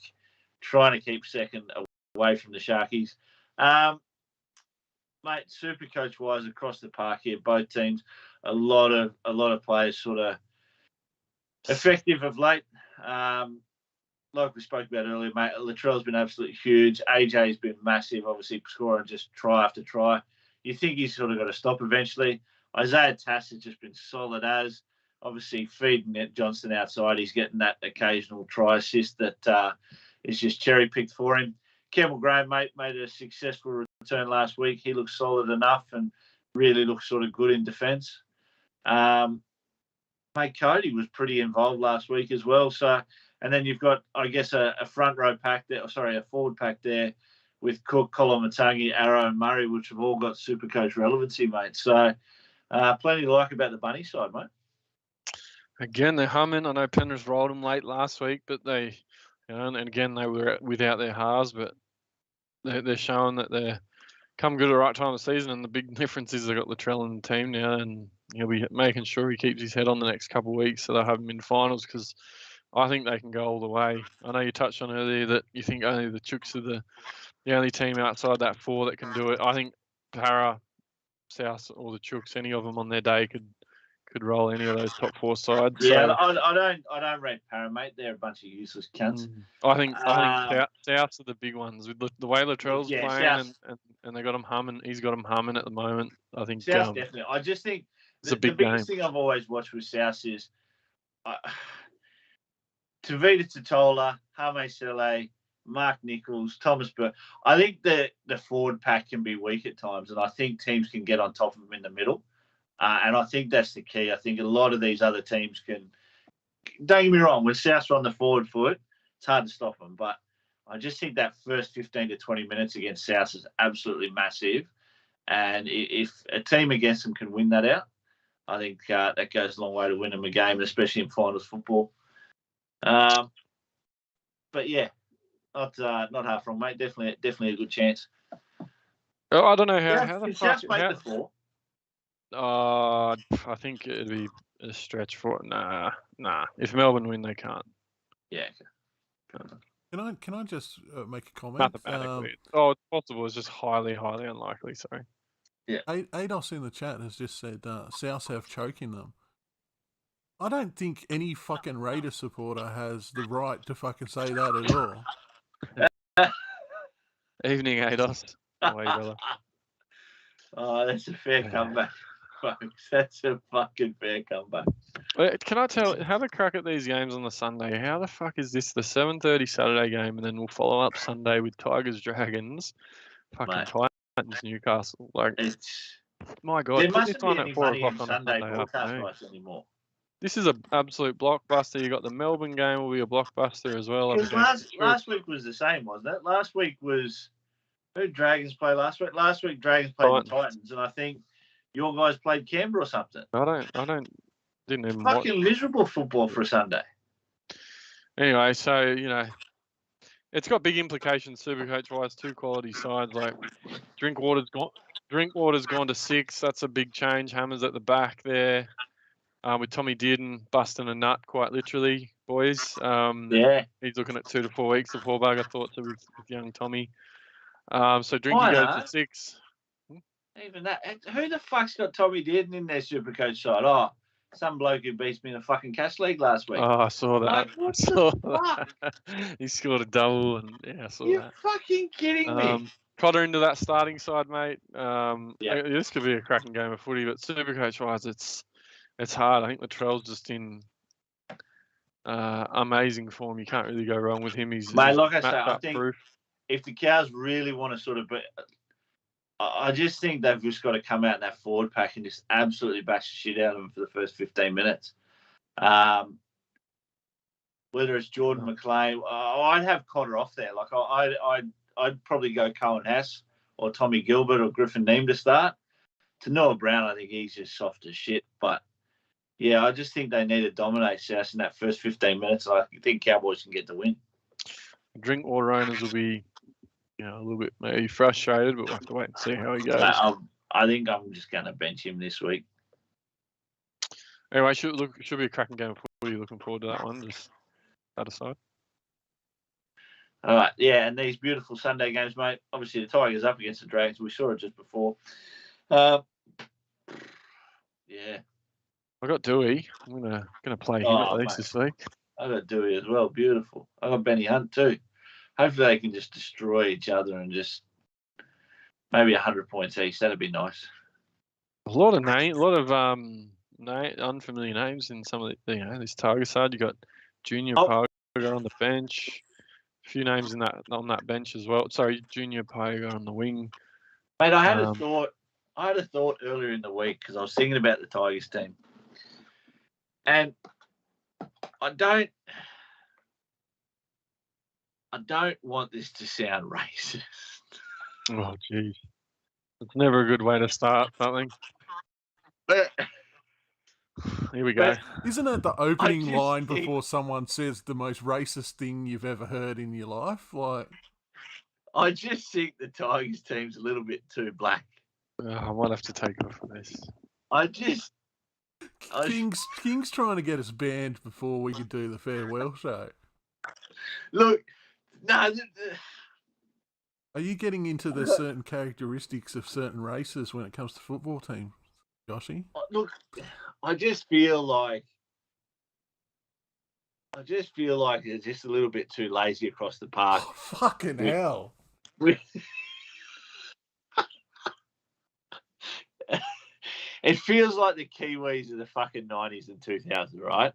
trying to keep second away from the Sharkies. Mate, Supercoach wise across the park here, both teams, a lot of players sort of effective of late. Like we spoke about earlier, mate, Latrell's been absolutely huge. AJ's been massive, obviously scoring just try after try. You think he's sort of got to stop eventually. Isaiah Tass has just been solid as. Obviously feeding Johnston outside. He's getting that occasional try assist that is just cherry-picked for him. Campbell Graham, mate, made a successful return last week. He looks solid enough and really looks sort of good in defence. Mate, Cody was pretty involved last week as well. So, and then you've got, I guess, a forward pack there with Cook, Kolomatangi, Arrow, and Murray, which have all got Supercoach relevancy, mate. So, plenty to like about the Bunny side, mate. Again, they're humming. I know Penrith rolled them late last week, but they, and again they were without their halves, but they're showing that they're come good at the right time of the season. And the big difference is they've got Latrell in the team now, and he'll be making sure he keeps his head on the next couple of weeks, so they'll have him in finals because I think they can go all the way. I know you touched on earlier that you think only the Chooks are the only team outside that four that can do it. I think Para, South, or the Chooks, any of them on their day could roll any of those top four sides. Yeah, so, I don't rate Para, mate. They're a bunch of useless cunts. I think Souths are the big ones with the way Latrell's playing, and they got him humming. He's got him humming at the moment. I think South definitely. I just think it's a big biggest thing I've always watched with South is Tavita Totola, Hame Sele, Mark Nichols, Thomas Burke. I think the forward pack can be weak at times, and I think teams can get on top of them in the middle. And I think that's the key. I think a lot of these other teams can. Don't get me wrong, when Souths are on the forward foot, it's hard to stop them. But I just think that first 15 to 20 minutes against Souths is absolutely massive. And if a team against them can win that out, I think that goes a long way to win them a game, especially in finals football. But yeah, not half wrong, mate. Definitely a good chance. Oh, I don't know how the fuck. Souths make the four? I think it'd be a stretch for it. Nah. If Melbourne win, they can't. Yeah. Can I just make a comment? Mathematically, it's possible. It's just highly, highly unlikely. Sorry. Yeah. Ados in the chat has just said South have choking them. I don't think any fucking Raider supporter has the right to fucking say that at all. Evening, Ados. How are you, brother? Oh, that's a fair comeback, folks. That's a fucking fair comeback. Can I have a crack at these games on the Sunday? How the fuck is this the 7:30 Saturday game, and then we'll follow up Sunday with Tigers Dragons, fucking Titans Newcastle? Like, it's my God, there put this mustn't on be any at 4 money o'clock in on Sunday a broadcast afternoon. rights anymore. this is an absolute blockbuster. You got the Melbourne game will be a blockbuster as well. Because last week was the same, wasn't it? Last week was who did Dragons play last week? Last week Dragons played the Titans, and I think your guys played Canberra or something. Didn't even fucking miserable football for a Sunday. Anyway, so it's got big implications Supercoach wise. Two quality sides like Drinkwater's gone to 6. That's a big change. Hammers at the back there. With Tommy Dearden busting a nut, quite literally, boys. Yeah. He's looking at 2 to 4 weeks. The poor bugger thought so with young Tommy. So Drinky goes to 6. Even that. Who the fuck's got Tommy Dearden in their Supercoach side? Oh, some bloke who beats me in a fucking cash league last week. Oh, I saw that. Like, what the fuck? He scored a double, and I saw that. You're fucking kidding me. Cotter into that starting side, mate. Yeah. This could be a cracking game of footy, but Supercoach wise, it's hard. I think Latrell's just in amazing form. You can't really go wrong with him. He's like I say, I think proof. If the Cows really want to sort of, I just think they've just got to come out in that forward pack and just absolutely bash the shit out of them for the first 15 minutes. Whether it's Jordan McLean, I'd have Cotter off there. Like I'd probably go Cohen Haas or Tommy Gilbert or Griffin Neem to start. To Noah Brown, I think he's just soft as shit. But yeah, I just think they need to dominate South in that first 15 minutes. I think Cowboys can get the win. Drinkwater owners will be, a little bit maybe frustrated, but we'll have to wait and see how he goes. I think I'm just going to bench him this week. Anyway, should be a cracking game of footy. Looking forward to that one. Just that aside. All right, yeah, and these beautiful Sunday games, mate. Obviously, the Tigers up against the Dragons. We saw it just before. Yeah. I got Dewey. I'm gonna play him at least this week. I got Dewey as well. Beautiful. I got Benny Hunt too. Hopefully they can just destroy each other and just maybe 100 points each. That'd be nice. A lot of unfamiliar names in some of the this Tiger side. You got Junior Poga on the bench. A few names on that bench as well. Sorry, Junior Poga on the wing. Mate, I had a thought earlier in the week because I was thinking about the Tigers team, and I don't want this to sound racist. Oh, geez. It's never a good way to start something. But here we go. Isn't it the opening line before someone says the most racist thing you've ever heard in your life? Like, I just think the Tigers team's a little bit too black. I might have to take off for this. King's trying to get us banned before we could do the farewell show. Look, no. Are you getting into the certain characteristics of certain races when it comes to football teams, Joshy? Look, I just feel like it's just a little bit too lazy across the park. Oh, fucking hell. It feels like the Kiwis of the fucking 90s and 2000s, right?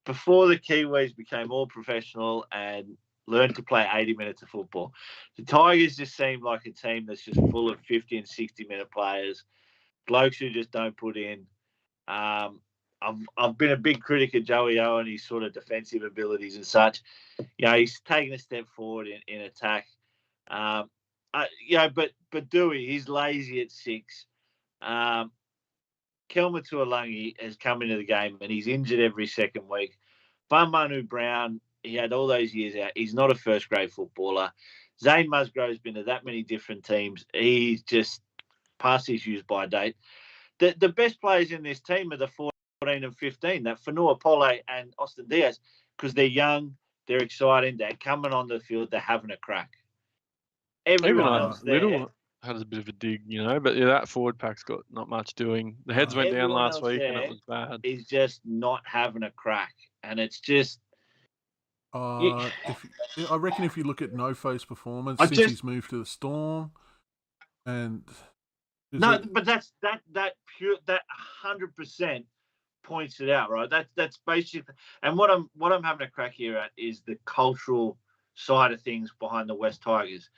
Before the Kiwis became all professional and learned to play 80 minutes of football, the Tigers just seem like a team that's just full of 50 and 60-minute players, blokes who just don't put in. I've been a big critic of Joey O and his sort of defensive abilities and such. He's taken a step forward in attack. But Dewey, he's lazy at 6. Kelma Tuolangi has come into the game and he's injured every second week. Manu Brown, he had all those years out. He's not a first-grade footballer. Zane Musgrove's been to that many different teams. He's just past his use-by date. The best players in this team are the 14 and 15, that Fanua Pole and Austin Diaz, because they're young, they're exciting, they're coming on the field, they're having a crack. Everyone else there... Little had a bit of a dig, but that forward pack's got not much doing. The heads went down last week and it was bad. He's just not having a crack, and it's just... I reckon if you look at Nofo's performance since he's moved to the Storm, and but that 100% points it out, right? That's basically, and what I'm having a crack here at is the cultural side of things behind the West Tigers,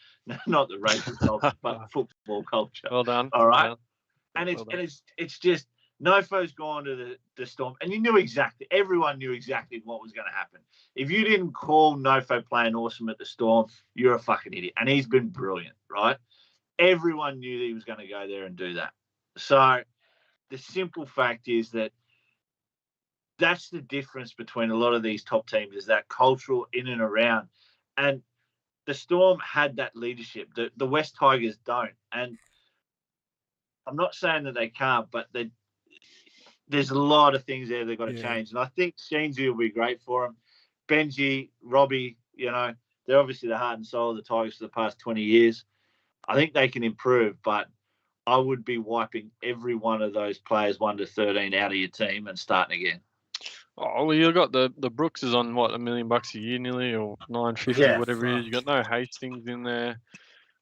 not the racial culture, but football culture. Well done. All right, well and it's just Nofo's gone to the Storm, and everyone knew exactly what was going to happen. If you didn't call Nofo playing awesome at the Storm, you're a fucking idiot. And he's been brilliant, right? Everyone knew that he was going to go there and do that. So the simple fact is that's the difference between a lot of these top teams, is that cultural in and around. And the Storm had that leadership. The West Tigers don't. And I'm not saying that they can't, but there's a lot of things there they've got to change. And I think Sheensy will be great for them. Benji, Robbie, they're obviously the heart and soul of the Tigers for the past 20 years. I think they can improve, but I would be wiping every one of those players 1 to 13 out of your team and starting again. Oh, well, you got the Brooks is on what, $1 million a year nearly, or $950, whatever it is. You got no Hastings in there.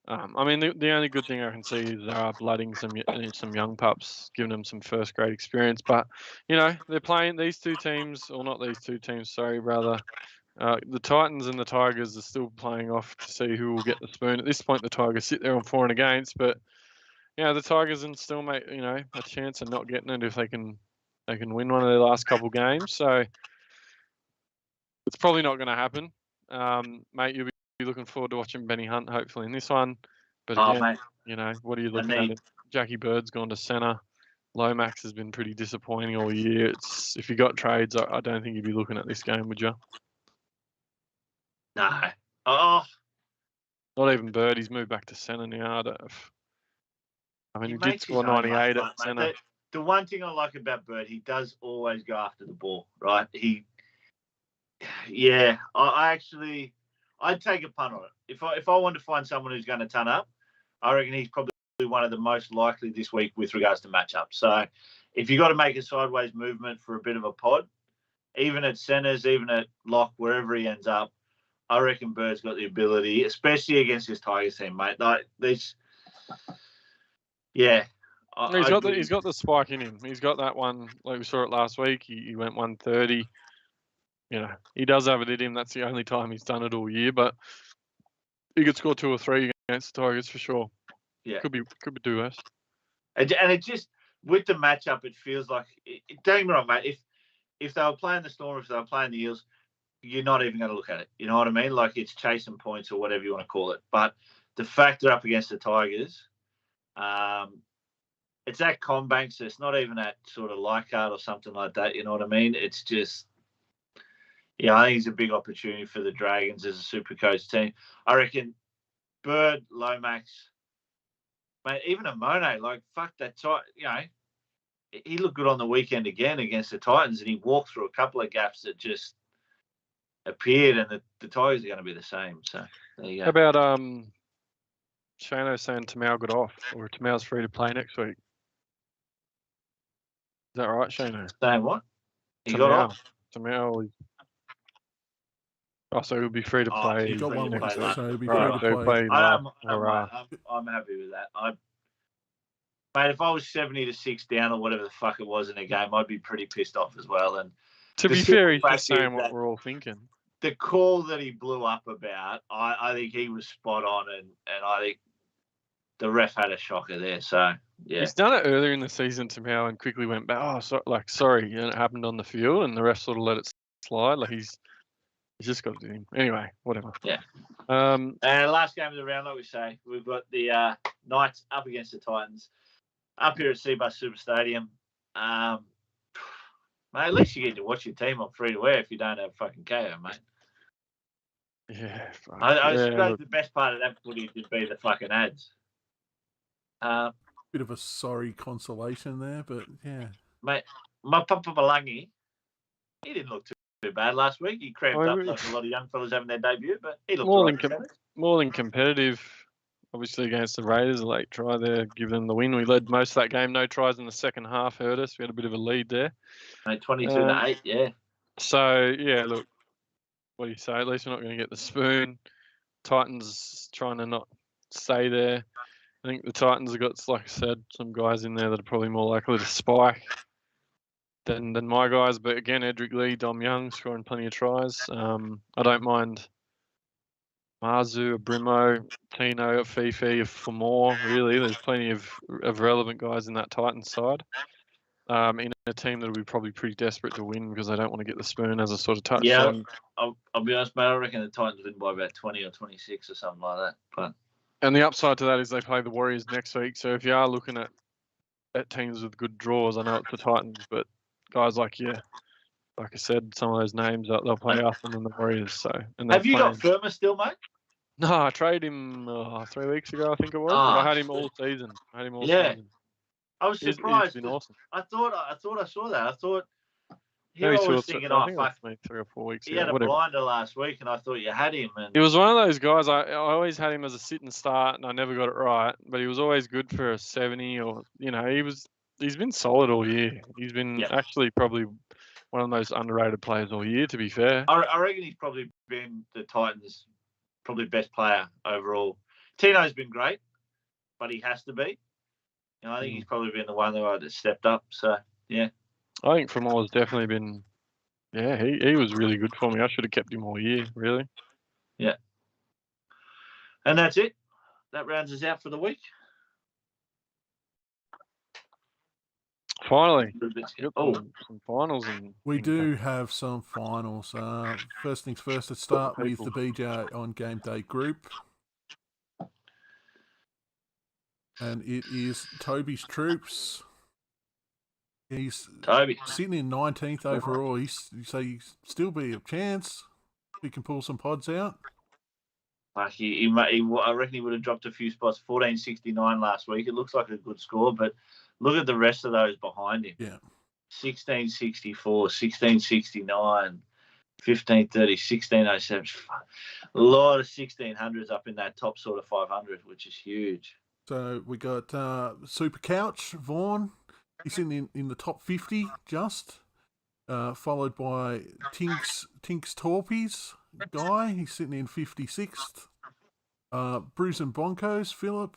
I mean, the only good thing I can see is they're blooding some young pups, giving them some first grade experience. But they're playing these two teams, or not these two teams. Sorry, rather. The Titans and the Tigers are still playing off to see who will get the spoon. At this point, the Tigers sit there on for and against, but the Tigers can still make a chance of not getting it if they can win one of their last couple games. So it's probably not going to happen, mate. You'll be looking forward to watching Benny Hunt hopefully in this one. But again, what are you looking at? Jackie Bird's gone to centre. Lomax has been pretty disappointing all year. If you got trades, I don't think you'd be looking at this game, would you? No. Oh. Not even Bird. He's moved back to centre now. I mean, he did score 98 at centre. The one thing I like about Bird, he does always go after the ball, right? I'd take a punt on it. If I want to find someone who's going to turn up, I reckon he's probably one of the most likely this week with regards to matchup. So if you got to make a sideways movement for a bit of a pod, even at centres, even at lock, wherever he ends up, I reckon Bird's got the ability, especially against this Tigers team, mate. He's got the spike in him. He's got that one, like we saw it last week. He went 130. He does have it in him. That's the only time he's done it all year, but he could score 2 or 3 against the Tigers for sure. Yeah, could be 2 less. And it just, with the matchup, it feels like, don't get me wrong, mate. If they were playing the Storm, if they were playing the Eels, you're not even going to look at it. You know what I mean? Like, it's chasing points or whatever you want to call it. But the fact they're up against the Tigers, it's at CommBank, so it's not even at sort of Leichhardt or something like that. You know what I mean? It's just, I think it's a big opportunity for the Dragons as a Supercoach team. I reckon Bird, Lomax, mate, even a Monet, like, fuck that. He looked good on the weekend again against the Titans, and he walked through a couple of gaps that just appeared, and the Tigers are going to be the same. So there you go. How about Shano saying Tamau got off, or Tamau's free to play next week? Is that right, Shano? Saying what? He got off. Tamau. So he'll be free to play. He got one week, so he'll be free to play. I'm happy with that. Mate, if I was 70-6 down or whatever the fuck it was in a game, I'd be pretty pissed off as well. And to be fair, he's just saying what we're all thinking. The call that he blew up about, I think he was spot on, and I think the ref had a shocker there. So yeah, he's done it earlier in the season somehow and quickly went back. Sorry, it happened on the field, and the ref sort of let it slide. Like he's just got to do him anyway. Whatever. Yeah. And last game of the round, like we say, we've got the Knights up against the Titans up here at Seabus Super Stadium. Mate, at least you get to watch your team on free to air if you don't have fucking KO, mate. Yeah. I suppose the best part of that footy would be the fucking ads. Bit of a sorry consolation there, but yeah. Mate, my Papa Balangi, he didn't look too bad last week. He cramped up like a lot of young fellas having their debut, but he looked more than competitive. Obviously against the Raiders, a late try there, give them the win. We led most of that game, no tries in the second half, hurt us. We had a bit of a lead there. 22-8, yeah. So, yeah, look, what do you say? At least we're not going to get the spoon. Titans trying to not stay there. I think the Titans have got, like I said, some guys in there that are probably more likely to spike than my guys. But again, Edric Lee, Dom Young scoring plenty of tries. I don't mind Marzu, Brimo, Tino, Fifi for more, really. There's plenty of relevant guys in that Titans side. in a team that'll be probably pretty desperate to win because they don't want to get the spoon, as I sort of touched Yeah, on. I'll be honest, mate. I reckon the Titans win by about 20 or 26 or something like that. But And the upside to that is they play the Warriors next week. So if you are looking at teams with good draws, I know it's the Titans, but guys like like I said, some of those names they'll play us and then the Warriors. So and have you got Firma still, mate? No, I traded him 3 weeks ago, I think it was. Oh, but I had him all season. Season. I was He's surprised. been awesome. I thought I saw that. I thought Maybe I was thinking, I think fuck. it was 3 or 4 weeks He ago. had a Whatever. blinder last week, and I thought you had him. And He was one of those guys. I always had him as a sit and start, and I never got it right. But he was always good for a 70, or he's been solid all year. He's been actually probably one of the most underrated players all year. To be fair, I reckon he's probably been the Titans' probably best player overall. Tino's been great, but he has to be. I think he's probably been the one that stepped up. So yeah, I think Fremore's definitely been. Yeah, he was really good for me. I should have kept him all year, really. Yeah. And that's it. That rounds us out for the week. Finally, some finals. We do have some finals. First things first, let's start with the BJ on Gameday group. And it is Toby's Troops. He's sitting in 19th overall. So he still be a chance. He can pull some pods out. I reckon he would have dropped a few spots. 1469 last week. It looks like a good score, but look at the rest of those behind him. Yeah. 1664, 1669, 1530, 1607. A lot of 1600s up in that top sort of 500, which is huge. So we got Supercoach, Vaughan. He's in the top 50 just. Followed by Tinks Torpies guy. He's sitting in 56th. Bruce and Bonkos, Philip.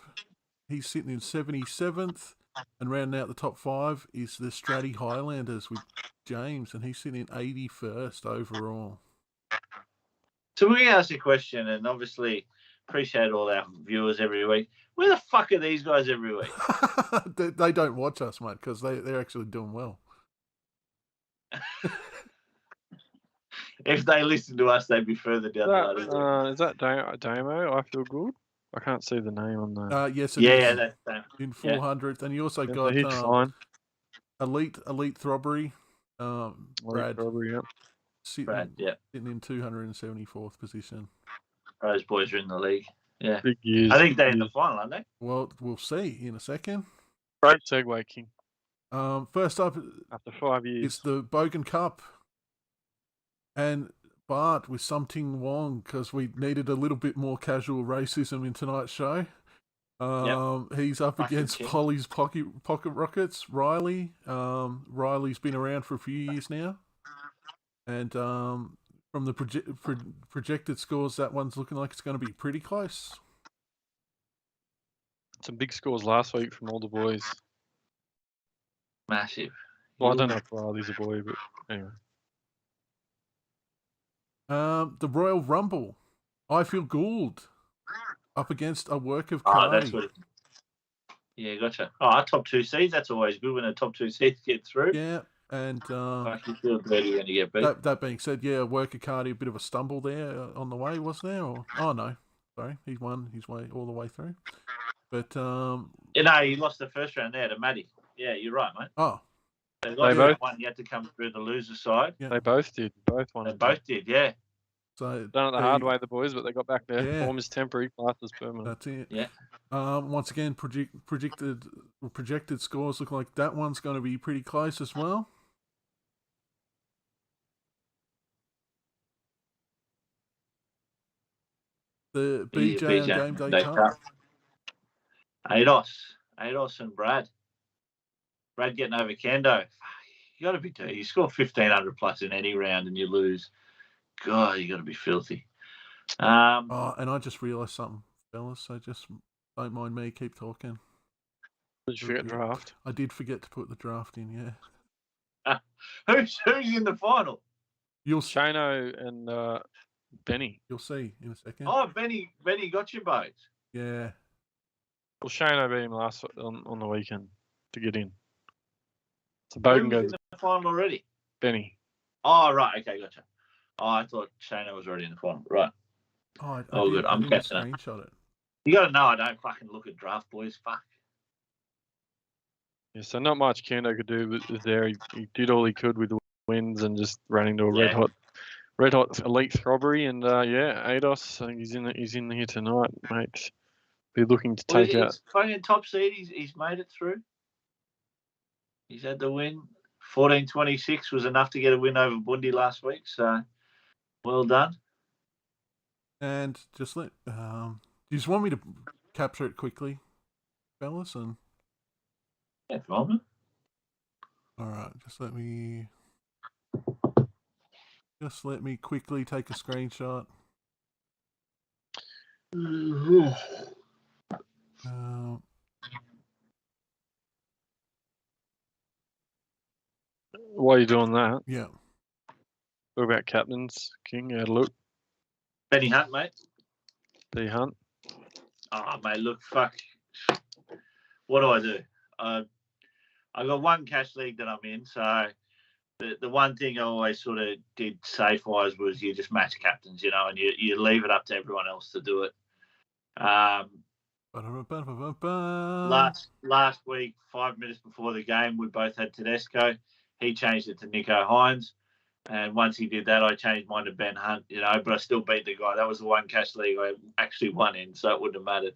He's sitting in 77th. And rounding out the top 5 is the Stratty Highlanders with James, and he's sitting in 81st overall. So we're going to ask a question, and obviously appreciate all our viewers every week. Where the fuck are these guys every week? They don't watch us, mate, because they're actually doing well. If they listen to us, they'd be further down the ladder. Is that Damo? I feel good. I can't see the name on the. Yes, it is. That's Damo. In 400th, and you also got Elite Throbbery. Brad. Throbbery, yep. Sitting in 274th position. Those boys are in the league. Yeah. Big years. I think they're in the final, aren't they? Well, we'll see in a second. Great segue, King. First up, after 5 years, it's the Bogan Cup. And Bart with Something Wong, because we needed a little bit more casual racism in tonight's show. He's up against Polly's Pocket Rockets, Riley. Riley's been around for a few years now. And from the projected scores, that one's looking like it's going to be pretty close. Some big scores last week from all the boys. Massive. Well, I don't know if Riley's a boy, but anyway. The Royal Rumble. I Feel Gould up against a Work of Karate. That's what. Yeah, gotcha. Our top 2 seeds. That's always good when the top 2 seeds get through. Yeah, and you feel dirty when you get beat. That being said, yeah, Work of Karate, a bit of a stumble there on the way, wasn't there? Oh no, sorry, he's won his way all the way through. But he lost the first round there to Maddie. Yeah, you're right, mate. Oh. They both won. You had to come through the loser side. Yeah. They both did. Both won. They both did, yeah. So done it the hard way, the boys, but they got back there. Yeah. Form is temporary, class is permanent. That's it. Yeah. Once again, projected scores look like that one's going to be pretty close as well. The BJ and Gameday Cup. Ados and Brad. Brad getting over Kendo. You got to be dirty. You score 1,500 plus in any round and you lose. God, you got to be filthy. And I just realised something, fellas. So just don't mind me. Keep talking. Did you forget draft? I did forget to put the draft in. Yeah. Who's in the final? Shano and Benny. You'll see in a second. Oh, Benny got you both. Yeah. Well, Shano beat him last on the weekend to get in. So Who Bowden was in goes the final already? Benny. Oh, right. Okay, gotcha. Oh, I thought Shana was already in the final. Right. Oh, Good. I'm didn't catching up. screenshot it. You got to know I don't fucking look at draft, boys. Fuck. Yeah, so not much Kendo could do was there. He did all he could with the wins and just ran into a red hot elite throbbery. And Ados, I think he's in here tonight, mate. Be looking to take out. Fucking top seed. He's made it through. He's had the win. 14-26 was enough to get a win over Bundy last week. So well done. And just do you just want me to capture it quickly, fellas? And Yeah, fine. all right, just let me quickly take a screenshot. While you're doing that, Yeah. what about captains, King? How to look? Benny Hunt, mate. D Hunt. Oh, mate, look, fuck. What do? I got one cash league that I'm in, so the one thing I always sort of did safe-wise was you just match captains, and you leave it up to everyone else to do it. Last week, 5 minutes before the game, we both had Tedesco. He changed it to Nico Hines. And once he did that, I changed mine to Ben Hunt, but I still beat the guy. That was the one cash league I actually won in, so it wouldn't have mattered.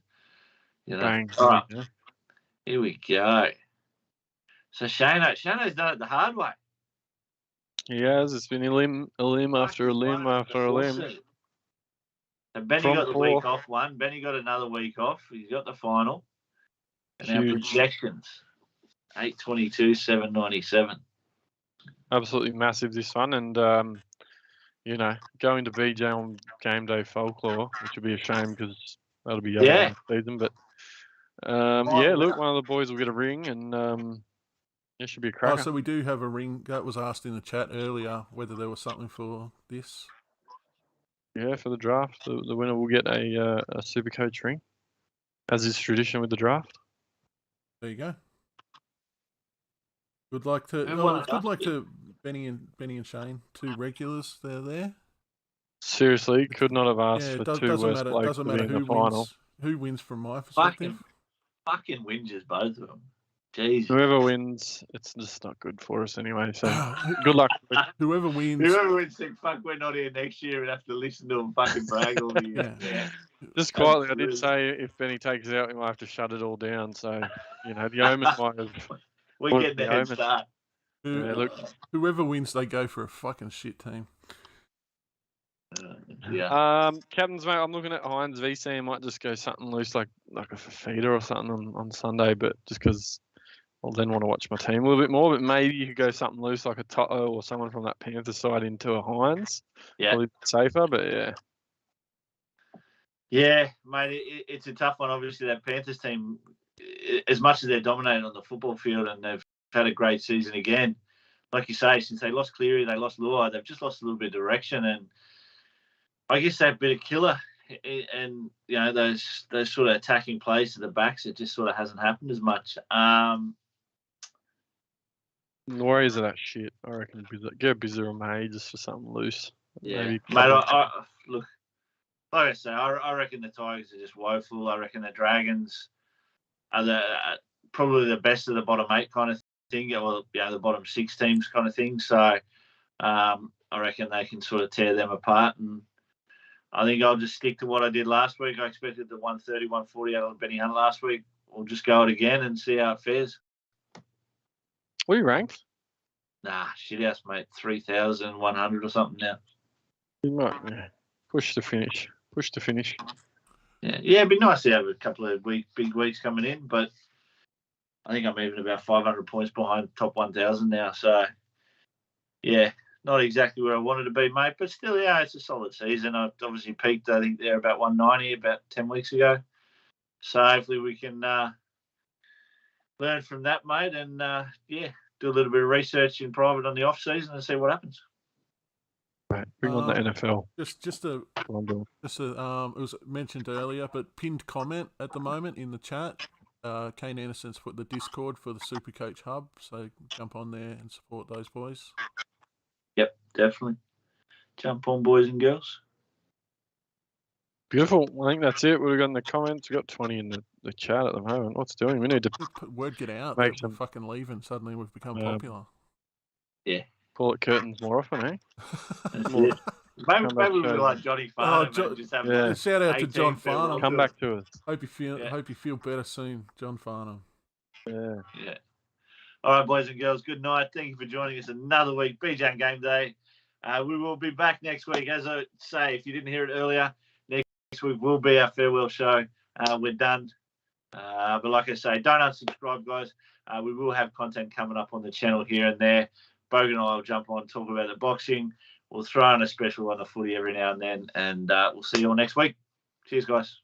Bang. All right. Here we go. So Shano's done it the hard way. He has. It's been a limb after a limb after a limb. And Benny got the week off one. Benny got another week off. He's got the final. And our projections, 822, 797. Absolutely massive, this one. And, going to BJ on game day folklore, which would be a shame because that'll be over next season. But, look, one of the boys will get a ring and it should be a cracker. Oh, so we do have a ring. That was asked in the chat earlier whether there was something for this. Yeah, for the draft. The winner will get a Supercoach ring, as is tradition with the draft. There you go. Good luck to Benny and Shane, two regulars. They're there. Seriously, could not have asked for two worst blokes doesn't to matter be in the final. Who wins from my perspective. Fucking whinges, both of them. Jeez. Whoever wins, it's just not good for us anyway. So good luck. Whoever wins, think, fuck, we're not here next year and have to listen to them fucking brag all the year. Yeah. Just quietly, I did say if Benny takes it out, we might have to shut it all down. So, the omen might have. We're getting the head start. Whoever wins, they go for a fucking shit team. Captains, mate, I'm looking at Hines VC. Might just go something loose like a feeder or something on Sunday, but just because I'll then want to watch my team a little bit more. But maybe you could go something loose like a Toto or someone from that Panther side into a Hines. Yeah. Probably safer, but yeah. Yeah, mate, it's a tough one. Obviously, that Panthers team, as much as they're dominating on the football field and they've had a great season again, like you say, since they lost Cleary, they lost Luai, they've just lost a little bit of direction. And I guess that bit of killer and, those sort of attacking plays to the backs, it just sort of hasn't happened as much. The Warriors are that shit. I reckon get Bizarre May just for something loose. Yeah, maybe mate, look, like I say, I reckon the Tigers are just woeful. I reckon the Dragons are probably the best of the bottom 8 kind of thing. Well, the bottom 6 teams kind of thing. So I reckon they can sort of tear them apart. And I think I'll just stick to what I did last week. I expected the 130, 140 out on Benny Hunt last week. We'll just go it again and see how it fares. What are you ranked? Nah, shithouse, mate. 3,100 or something now. You might push to finish. Yeah, it'd be nice to have a couple of big weeks coming in, but I think I'm even about 500 points behind top 1,000 now. So, yeah, not exactly where I wanted to be, mate, but still, yeah, it's a solid season. I've obviously peaked, I think, there about 190 about 10 weeks ago. So hopefully we can learn from that, mate, and, do a little bit of research in private on the off-season and see what happens. Right, bring on the NFL. It was mentioned earlier, but pinned comment at the moment in the chat. Kane Anderson's put the Discord for the Supercoach Hub, so jump on there and support those boys. Yep, definitely. Jump on, boys and girls. Beautiful. I think that's it. What have we got in the comments? We've got 20 in the chat at the moment. What's doing? We need to Word get out make that some we're fucking leaving. Suddenly we've become popular. pull it curtains more often, eh? That's More, it. Maybe Come back we'll be shows like and- Johnny Farnham Jo- and just have Yeah. like Shout out to 18 John farewell Farnham. come tours. back to us. Hope you feel better soon, John Farnham. Yeah. Yeah. All right, boys and girls, good night. Thank you for joining us another week, BJ and Game Day. We will be back next week. As I say, if you didn't hear it earlier, next week will be our farewell show. We're done. But like I say, don't unsubscribe, guys. We will have content coming up on the channel here and there. Bogan and I will jump on, talk about the boxing. We'll throw in a special on the footy every now and then, and we'll see you all next week. Cheers, guys.